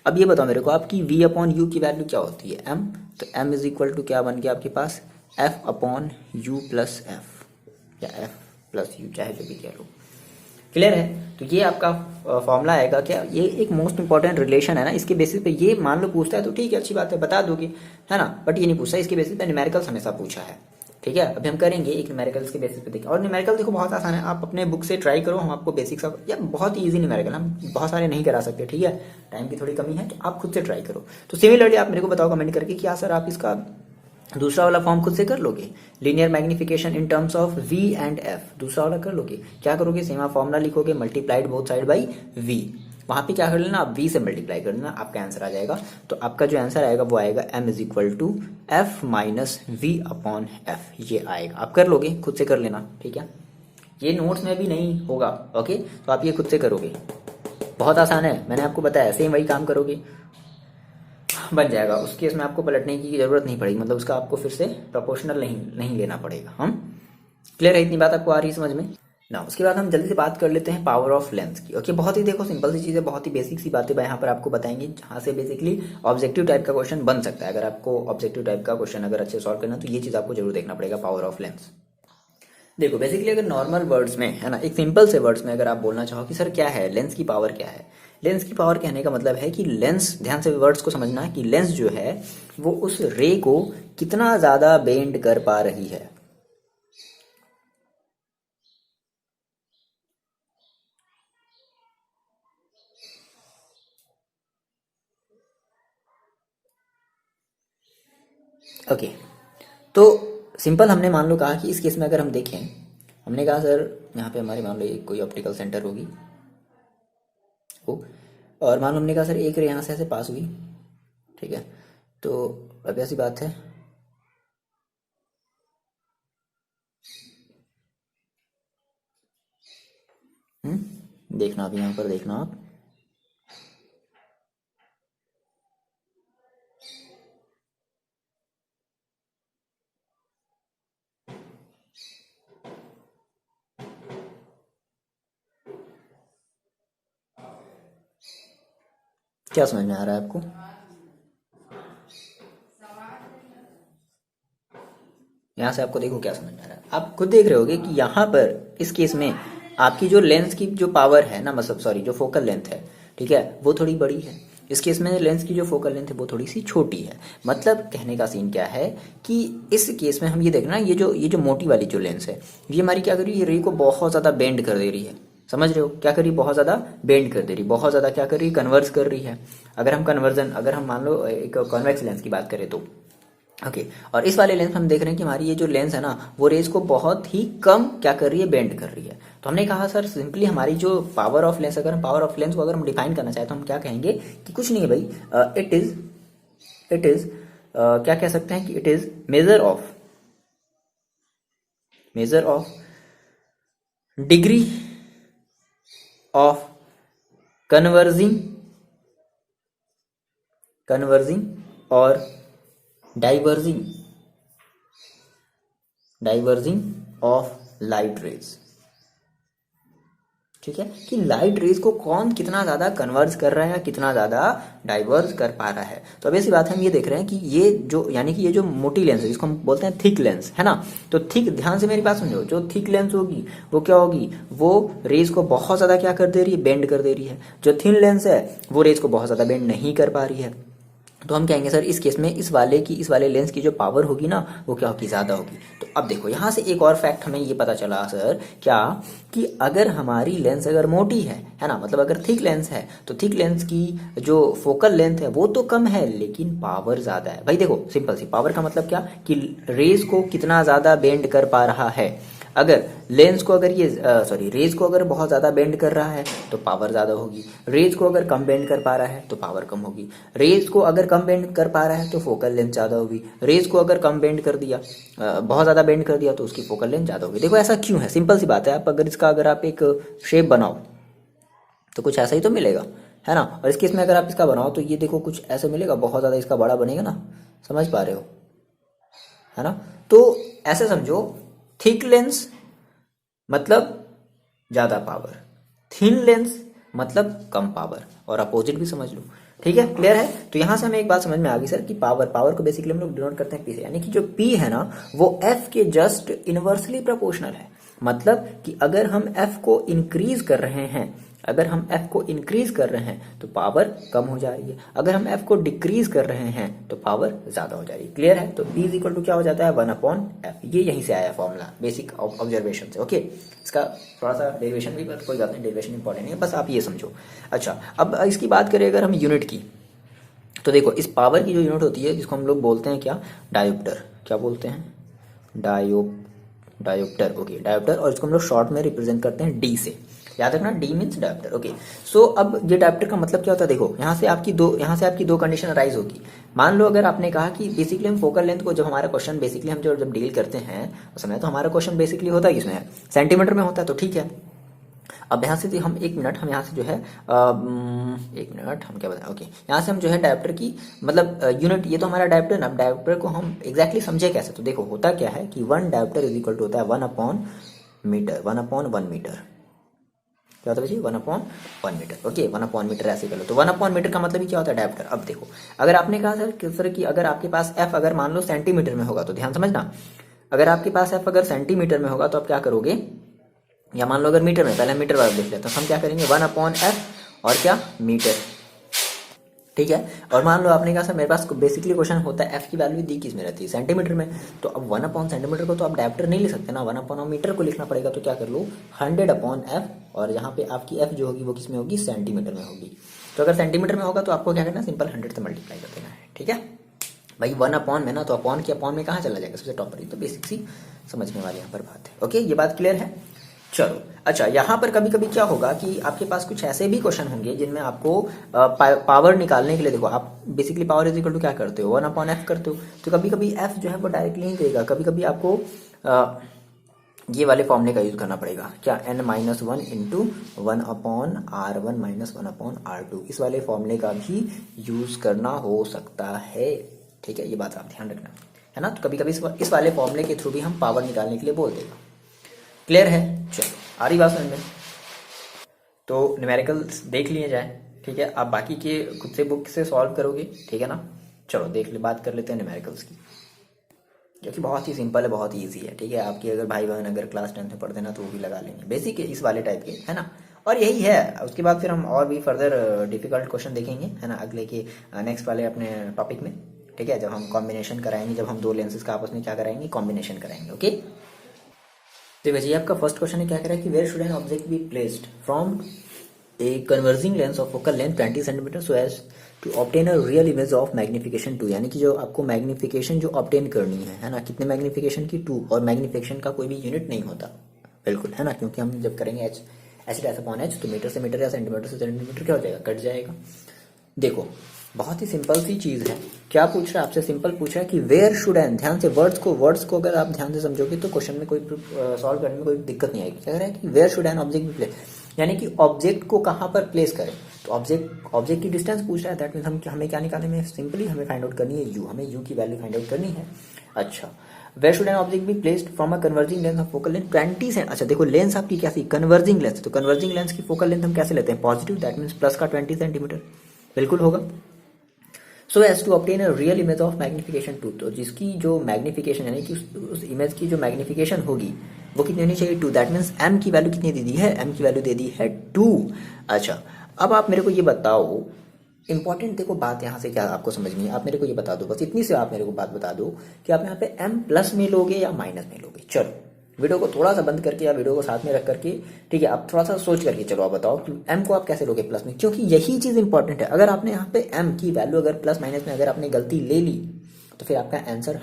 अब ये बताओ मेरे को, आपकी v अपॉन u की वैल्यू क्या होती है, m, तो m इज इक्वल टू क्या बन गया आपके पास, f upon u plus f या f प्लस u, चाहे जो भी कह लो। क्लियर है। तो ये आपका फॉर्मूला आएगा क्या, ये एक मोस्ट इंपॉर्टेंट रिलेशन है ना, इसके बेसिस पे ये मान लो पूछता है तो ठीक है, अच्छी बात है, बता दोगे, है ना। बट ये नहीं पूछा, इसके बेसिस पे न्यूमेरिकल्स हमेशा पूछा है, ठीक है। अभी हम करेंगे एक न्यूमेरिकल्स के बेसिस पे देखें, और न्यूमेरिकल देखो बहुत आसान है, आप अपने बुक से ट्राई करो, हम आपको बेसिक्स ऑफ, या बहुत ईजी न्यूमेरिकल, हम बहुत सारे नहीं करा सकते, ठीक है, टाइम की थोड़ी कमी है, तो आप खुद से ट्राई करो। तो सिमिलरली आप मेरे को बताओ कमेंट करके, क्या सर आप इसका दूसरा वाला फॉर्म खुद से कर लोगे, linear magnification in terms of v and f, दूसरा वाला कर लोगे। क्या करोगे, सेम फॉर्मूला लिखोगे, multiplied both side by v, वहां पे क्या कर लेना, आप v से मल्टीप्लाई कर लेना, आपका आंसर आ जाएगा। तो आपका जो आंसर आएगा वो आएगा m is equal to f minus v upon f, ये आएगा। आप कर लोगे, खुद से कर लेना, ठीक है, ये नोट्स में भी नहीं होगा, ओके। तो आप ये खुद से करोगे, बहुत आसान है, मैंने आपको बताया, सेम वही काम करोगे, बन जाएगा। उस केस में आपको पलटने की जरूरत नहीं पड़ेगी, मतलब उसका आपको फिर से प्रोपोर्शनल नहीं लेना पड़ेगा। हम क्लियर है, इतनी बात आपको आ रही है समझ में ना। उसके बाद हम जल्दी से बात कर लेते हैं पावर ऑफ लेंस की। ओके, बहुत ही देखो सिंपल सी चीज़ है, बहुत ही बेसिक सी बातें यहाँ पर आपको बताएंगे, जहाँ से बेसिकली ऑब्जेक्टिव टाइप का क्वेश्चन बन सकता है। अगर आपको ऑब्जेक्टिव टाइप का क्वेश्चन अगर अच्छे सॉल्व करना, तो ये चीज़ आपको जरूर देखना पड़ेगा, पावर ऑफ लेंस। देखो बेसिकली अगर नॉर्मल वर्ड्स में, है ना, एक सिंपल से वर्ड्स में अगर आप बोलना चाहो कि सर क्या है लेंस की पावर, क्या है लेंस की पावर, कहने का मतलब है कि लेंस, ध्यान से वर्ड्स को समझना है, कि लेंस जो है वो उस रे को कितना ज्यादा बेंड कर पा रही है। ओके, तो सिंपल हमने मान लो कहा कि इस केस में अगर हम देखें, हमने कहा सर यहाँ पे हमारे मान लो एक कोई ऑप्टिकल सेंटर होगी वो, और मान लो हमने कहा सर एक रे यहाँ से ऐसे पास हुई, ठीक है। तो अब ऐसी बात है, देखना, आप यहाँ पर देखना, आप क्या समझ में आ रहा है आपको, यहाँ से आपको देखो क्या समझ में आ रहा है, आप खुद देख रहे होगे कि यहाँ पर इस केस में आपकी जो लेंस की जो पावर है ना, मतलब सॉरी जो फोकल लेंथ है, ठीक है, वो थोड़ी बड़ी है। इस केस में लेंस की जो फोकल लेंथ है वो थोड़ी सी छोटी है। मतलब कहने का सीन क्या है कि इस केस में हम ये देखना, ये जो मोटी वाली जो लेंस है, ये हमारी क्या कर रही है, ये रे को बहुत ज़्यादा बेंड कर दे रही है। समझ रहे हो, क्या कर रही है, बहुत ज़्यादा बेंड कर दे रही है, बहुत ज़्यादा क्या कर रही है, कन्वर्स कर रही है। अगर हम मान लो एक कॉन्वेक्स लेंस की बात करें तो ओके, और इस वाले लेंस में हम देख रहे हैं कि हमारी ये जो लेंस है ना, वो रेज को बहुत ही कम क्या कर रही है, बेंड कर रही है। तो हमने कहा सर सिंपली हमारी जो पावर ऑफ लेंस, अगर हम पावर ऑफ लेंस को अगर हम डिफाइन करना चाहें तो हम क्या कहेंगे कि कुछ नहीं है भाई, इट इज क्या कह सकते हैं कि it is measure of degree of converging और डाइवर्जिंग ऑफ लाइट रेज। ठीक है, कि लाइट रेज को कौन कितना ज्यादा कन्वर्ज कर रहा है या कितना ज्यादा डाइवर्ज कर पा रहा है। तो अब ऐसी बात हम ये देख रहे हैं कि ये जो यानी कि ये जो मोटी लेंस है जिसको हम बोलते हैं थिक लेंस, है ना। तो थिक, ध्यान से मेरी बात समझो, जो थिक लेंस होगी वो क्या होगी, वो रेज को बहुत ज्यादा क्या कर दे रही है, बेंड कर दे रही है। जो थिन लेंस है वो रेज को बहुत ज्यादा बेंड नहीं कर पा रही है। तो हम कहेंगे सर इस केस में इस वाले लेंस की जो पावर होगी ना वो क्या होगी, ज्यादा होगी। तो अब देखो यहाँ से एक और फैक्ट हमें ये पता चला सर, क्या कि अगर हमारी लेंस अगर मोटी है ना, मतलब अगर थिक लेंस है तो थिक लेंस की जो फोकल लेंथ है वो तो कम है लेकिन पावर ज्यादा है। भाई देखो सिंपल सी, पावर का मतलब क्या कि रेज को कितना ज्यादा बेंड कर पा रहा है। अगर लेंस को अगर ये रेज को अगर बहुत ज्यादा बेंड कर रहा है तो पावर ज्यादा होगी, रेज को अगर कम बेंड कर पा रहा है तो पावर कम होगी, रेज को अगर कम बेंड कर पा रहा है तो फोकल लेंथ ज्यादा होगी, रेज को अगर कम बेंड कर दिया, बहुत ज्यादा बेंड कर दिया तो उसकी फोकल लेंथ ज्यादा होगी। देखो ऐसा क्यों है, सिंपल सी बात है, आप अगर इसका अगर आप एक शेप बनाओ तो कुछ ऐसा ही तो मिलेगा, है ना। और इस केस में अगर आप इसका बनाओ तो ये देखो कुछ ऐसा मिलेगा, बहुत ज्यादा इसका बड़ा बनेगा ना, समझ पा रहे हो, है ना। तो ऐसे समझो, थिक लेंस मतलब ज्यादा पावर, थिन लेंस मतलब कम पावर, और अपोजिट भी समझ लो। ठीक है, क्लियर है। तो यहां से हमें एक बात समझ में आ गई सर कि पावर को बेसिकली हम लोग डिनोट करते हैं पी से, यानी कि जो पी है ना वो एफ के जस्ट इनवर्सली प्रोपोर्शनल है। मतलब कि अगर हम एफ को इंक्रीज कर रहे हैं, तो पावर कम हो जा रही है, अगर हम एफ को डिक्रीज कर रहे हैं तो पावर ज्यादा हो जा रही है। क्लियर है। तो P इज इक्वल टू क्या हो जाता है, 1/f। ये यहीं से आया फॉर्मूला, बेसिक ऑब्जर्वेशन से। ओके, इसका थोड़ा सा डेरिवेशन भी, कोई बात नहीं, डेरिवेशन इंपॉर्टेंट नहीं है, बस आप ये समझो। अच्छा, अब इसकी बात करें अगर हम यूनिट की, तो देखो इस पावर की जो यूनिट होती है जिसको हम लोग बोलते हैं क्या, डायोप्टर। क्या बोलते हैं, डायोप्टर। ओके, डायोप्टर, और इसको हम लोग शॉर्ट में रिप्रेजेंट करते हैं डी से। याद रखना, डी मीन्स डायोप्टर। ओके, सो अब ये डायोप्टर का मतलब क्या होता है, देखो यहाँ से आपकी दो कंडीशन अराइज होगी। मान लो अगर आपने कहा कि बेसिकली हम फोकल लेंथ को, जब हमारा क्वेश्चन बेसिकली हम जब डील करते हैं उस समय, तो हमारा क्वेश्चन बेसिकली होता है किसमें, सेंटीमीटर में होता है, तो ठीक है। अब यहाँ से हम एक मिनट, हम यहाँ से जो है एक मिनट हम क्या बताएं। ओके, यहाँ से हम जो है डायोप्टर की मतलब यूनिट, ये तो हमारा डायोप्टर ना, डायोप्टर को हम एग्जैक्टली समझे कैसे। तो देखो होता क्या है कि 1 डायोप्टर इज इक्वल टू होता है 1/मीटर, 1/1 मीटर। क्या होता है जी, 1/1 मीटर। ओके, 1/1 मीटर ऐसे कर लो। तो 1/1 मीटर का मतलब ही क्या होता है, डायोप्टर। अब देखो अगर आपने कहा सर कि अगर आपके पास एफ अगर मान लो सेंटीमीटर में होगा, तो ध्यान समझना, अगर आपके पास एफ अगर सेंटीमीटर में होगा तो आप क्या करोगे, या मान लो अगर मीटर में, पहले मीटर वाला देख लेते हैं, हम क्या करेंगे 1/f और क्या मीटर। ठीक है, और मान लो आपने कहा सर मेरे पास बेसिकली क्वेश्चन होता है एफ की वैल्यू दी किस में रहती है, सेंटीमीटर में। तो अब 1/सेंटीमीटर को तो आप डायोप्टर नहीं ले सकते ना, 1/मीटर को लिखना पड़ेगा। तो क्या कर लो 100/f, और यहाँ पे आपकी एफ जो होगी वो किस में होगी, सेंटीमीटर में होगी। तो अगर सेंटीमीटर में होगा तो आपको क्या करना है, सिंपल 100 से मल्टीप्लाई कर देना है। ठीक है भाई, 1/में ना, तो अपॉन में कहाँ चला जाएगा, सबसे टॉप पर ही। तो बेसिक सी समझने वाली यहाँ पर बात है। ओके, ये बात क्लियर है। चलो, अच्छा, यहाँ पर कभी कभी क्या होगा कि आपके पास कुछ ऐसे भी क्वेश्चन होंगे जिनमें आपको पावर निकालने के लिए, देखो आप basically power is equal to क्या करते हो, 1/f करते हो। तो कभी कभी f जो है वो डायरेक्टली नहीं देगा, कभी कभी आपको ये वाले फॉर्मूले का यूज करना पड़ेगा, क्या, n-1 into 1/r1 minus 1/r2, इस वाले फॉर्मूले का भी यूज करना हो सकता है। ठीक है, ये बात आप ध्यान रखना, है ना। तो कभी कभी इस वाले फॉर्मूले के थ्रू भी हम पावर निकालने के लिए बोल देगा। क्लियर है। चलो, आ रही बात समझ में। तो न्यूमेरिकल्स देख लिए जाए, ठीक है, आप बाकी के खुद से बुक से सॉल्व करोगे, ठीक है ना। चलो बात कर लेते हैं न्यूमेरिकल्स की, जो कि बहुत ही सिंपल है, बहुत ही ईजी है। ठीक है, आपकी अगर भाई बहन अगर क्लास 10 में पढ़ते ना तो वो भी लगा लेंगे, बेसिक है इस वाले टाइप के, है ना। और यही है, उसके बाद फिर हम और भी फर्दर डिफिकल्ट क्वेश्चन देखेंगे, है ना, अगले के नेक्स्ट वाले अपने टॉपिक में। ठीक है, जब हम कॉम्बिनेशन कराएंगे, जब हम दो लेंसेज का आपस में क्या कराएंगे, कॉम्बिनेशन कराएंगे। ओके, तो वैसे आपका फर्स्ट क्वेश्चन है, क्या कह रहा है कि where should an object be placed from a converging lens of focal length 20 centimetre so as to obtain a real image of magnification 2, यानी कि जो आपको मैग्निफिकेशन जो ऑब्टेन करनी है ना, कितने मैग्निफिकेशन की, 2, और मैग्निफिकेशन का कोई भी यूनिट नहीं होता, बिल्कुल, है ना, क्योंकि हम जब करेंगे h/h तो मीटर से मीटर या सेंटीमीटर से सेंटीमीटर क्या हो जाएगा, कट जाएगा। देखो बहुत ही सिंपल सी चीज है, क्या पूछ रहा है आपसे, सिंपल पूछ रहा है कि वेयर शुड एन, ध्यान से वर्ड्स को अगर आप ध्यान से समझोगे तो क्वेश्चन में कोई सॉल्व करने में कोई दिक्कत नहीं आएगी। कह रहा है कि where should an object be placed, यानी कि ऑब्जेक्ट को कहाँ पर प्लेस करें। तो ऑब्जेक्ट की डिस्टेंस पूछ रहा है, दैट मीन्स हमें क्या निकालने में, सिंपली हमें फाइंड आउट करनी है यू, हमें यू की वैल्यू फाइंड आउट करनी है। अच्छा, where should an object be placed from a converging lens of focal length 20 से। अच्छा देखो, लेंस आपकी क्या थी, कन्वर्जिंग लेंस, तो कन्वर्जिंग लेंस की फोकल लेंथ हम कैसे लेते हैं, पॉजिटिव, दैट मीन्स प्लस का 20 सेंटीमीटर, बिल्कुल होगा। So as to obtain a real image of magnification 2, तो जिसकी जो मैग्निफिकेशन यानी कि उस इमेज की जो मैग्निफिकेशन होगी वो कितनी होनी चाहिए, 2, दैट मीन्स एम की वैल्यू कितनी दे दी है, एम की वैल्यू दे दी है 2। अच्छा, अब आप मेरे को ये बताओ, इंपॉर्टेंट देखो बात यहाँ से क्या आपको समझनी है, आप मेरे को ये बता दो, बस इतनी से आप मेरे को बात बता दो कि आप यहाँ पे एम प्लस में लोगे या माइनस में लोगे। चलो वीडियो को थोड़ा सा बंद करके या वीडियो को साथ में रख करके, ठीक है, आप थोड़ा सा सोच करके चलो, आप बताओ कि एम को आप कैसे लोगे प्लस में, क्योंकि यही चीज इंपॉर्टेंट है। अगर आपने यहाँ पे एम की वैल्यू अगर प्लस माइनस में अगर आपने गलती ले ली तो फिर आपका आंसर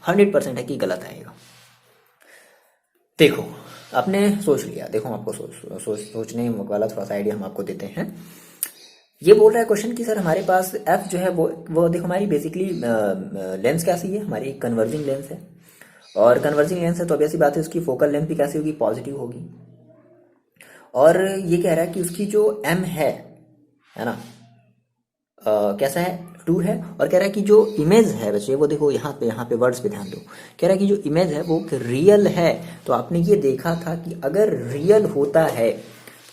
100% है कि गलत आएगा। देखो आपने सोच लिया, देखो हम आपको सोचने वाला थोड़ा सा आइडिया हम आपको देते हैं। ये बोल रहा है क्वेश्चन कि सर हमारे पास एफ जो है वो देखो हमारी बेसिकली लेंस कैसी है, हमारी कन्वर्जिंग लेंस है, और कन्वर्जिंग लेंस है तो ऑब्वियस सी बात है उसकी फोकल लेंथ भी कैसी होगी, पॉजिटिव होगी। और ये कह रहा है कि उसकी जो एम है ना, कैसा है, 2 है, और कह रहा है कि जो इमेज है बच्चे वो देखो यहाँ पे वर्ड्स पे ध्यान दो, कह रहा है कि जो इमेज है वो रियल है। तो आपने ये देखा था कि अगर रियल होता है,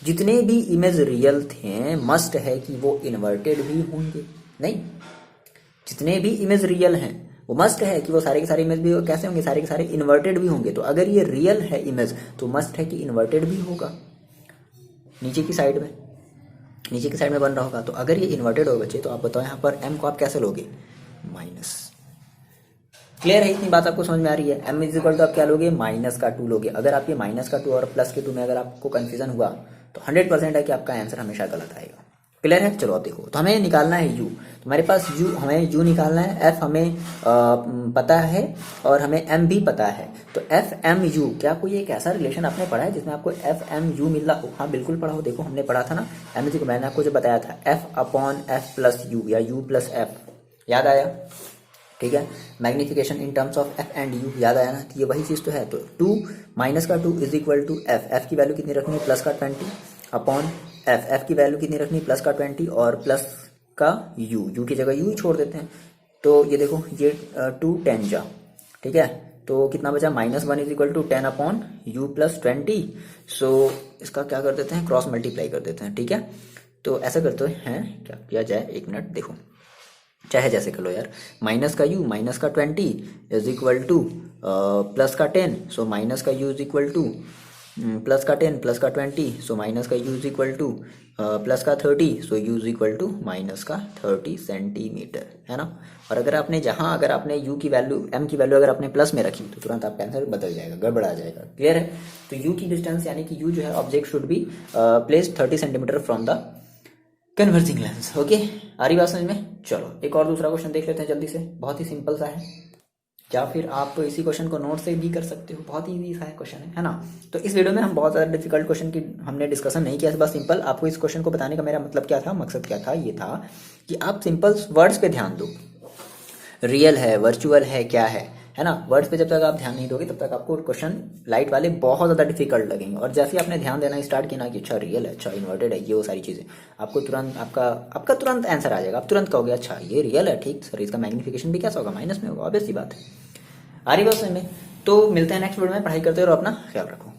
जितने भी इमेज रियल थे मस्ट है कि वो इन्वर्टेड भी होंगे, नहीं, जितने भी इमेज रियल हैं वो मस्ट है कि वो सारे के सारे इमेज भी कैसे होंगे, सारे के सारे इन्वर्टेड भी होंगे। तो अगर ये रियल है इमेज तो मस्ट है कि इन्वर्टेड भी होगा, नीचे की साइड में बन रहा होगा। तो अगर ये इन्वर्टेड हो बच्चे तो आप बताओ यहाँ पर एम को आप कैसे लोगे, माइनस। क्लियर है, इतनी बात आपको समझ में आ रही है। एम इज इक्वल तो आप क्या लोगे, माइनस का 2 लोगे। अगर आप ये माइनस का 2 और प्लस के 2 में अगर आपको कंफ्यूजन हुआ तो 100% है कि आपका आंसर हमेशा गलत आएगा। क्लियर है, चलो अब देखो, तो हमें निकालना है यू, तुम्हारे पास यू, हमें यू निकालना है, एफ हमें पता है और हमें एम भी पता है। तो एफ एम यू, क्या कोई एक ऐसा रिलेशन आपने पढ़ा है जिसमें आपको एफ एम यू मिल रहा हो, हाँ बिल्कुल पढ़ा हो, देखो हमने पढ़ा था ना एम इज, मैंने आपको जो बताया था F upon F plus you या यू प्लस एफ, याद आया, ठीक है, magnification in terms of F and you, याद आया ना, तो ये वही चीज तो है। तो 2 माइनस का 2 is equal to f, f की वैल्यू कितनी रखनी है, प्लस का 20 अपॉन एफ, एफ की वैल्यू कितनी रखनी है, प्लस का 20 और प्लस का यू, यू की जगह यू ही छोड़ देते हैं। तो ये देखो ये 2 10 जा, ठीक है, तो कितना बचा, -1 is equal to 10 upon u plus 20। So इसका क्या कर देते हैं, क्रॉस मल्टीप्लाई कर देते हैं, ठीक है। तो ऐसा करते हैं, क्या किया जाए, एक मिनट देखो, चाहे जैसे कर लो यार, माइनस का यू माइनस का 20 इज इक्वल टू प्लस का 10, सो माइनस का u is equal to plus का 10 प्लस का 20, सो माइनस का u is equal to plus का 30, so u is equal to minus का 30 सेंटीमीटर, है ना। और अगर आपने अगर आपने यू की वैल्यू, एम की वैल्यू अगर आपने प्लस में रखी तो तुरंत आपका आंसर बदल जाएगा, गड़बड़ा जाएगा। क्लियर है, तो यू की डिस्टेंस यानी कि यू जो है object should be placed 30 centimeter from the converging lens. Okay, आ रही बात समझ में। चलो एक और दूसरा क्वेश्चन देख लेते हैं जल्दी से, बहुत ही सिंपल सा है, या फिर आप इसी क्वेश्चन को नोट से भी कर सकते हो, बहुत ही इजी सा क्वेश्चन है ना। तो इस वीडियो में हम बहुत ज़्यादा डिफिकल्ट क्वेश्चन की हमने डिस्कशन नहीं किया, बस सिंपल आपको इस क्वेश्चन को बताने का मेरा मतलब क्या था, मकसद क्या था, ये था कि आप सिंपल वर्ड्स पे ध्यान दो, रियल है, वर्चुअल है, क्या है ना। वर्ड्स पे जब तक आप ध्यान नहीं दोगे तब तक आपको क्वेश्चन लाइट वाले बहुत ज़्यादा डिफिकल्ट लगेंगे, और जैसे ही आपने ध्यान देना स्टार्ट किया ना कि अच्छा रियल है, अच्छा इन्वर्टेड है, ये वो सारी चीज़ें, आपको तुरंत आपका तुरंत आंसर आ जाएगा। आप तुरंत कहोगे अच्छा ये रियल है, ठीक सर, इसका मैग्निफिकेशन भी कैसा होगा, माइनस में होगा, ऑब्वियस सी बात है। आ रही बात समझ में। तो मिलते हैं नेक्स्ट वीडियो में, पढ़ाई करते हो और अपना ख्याल रखो।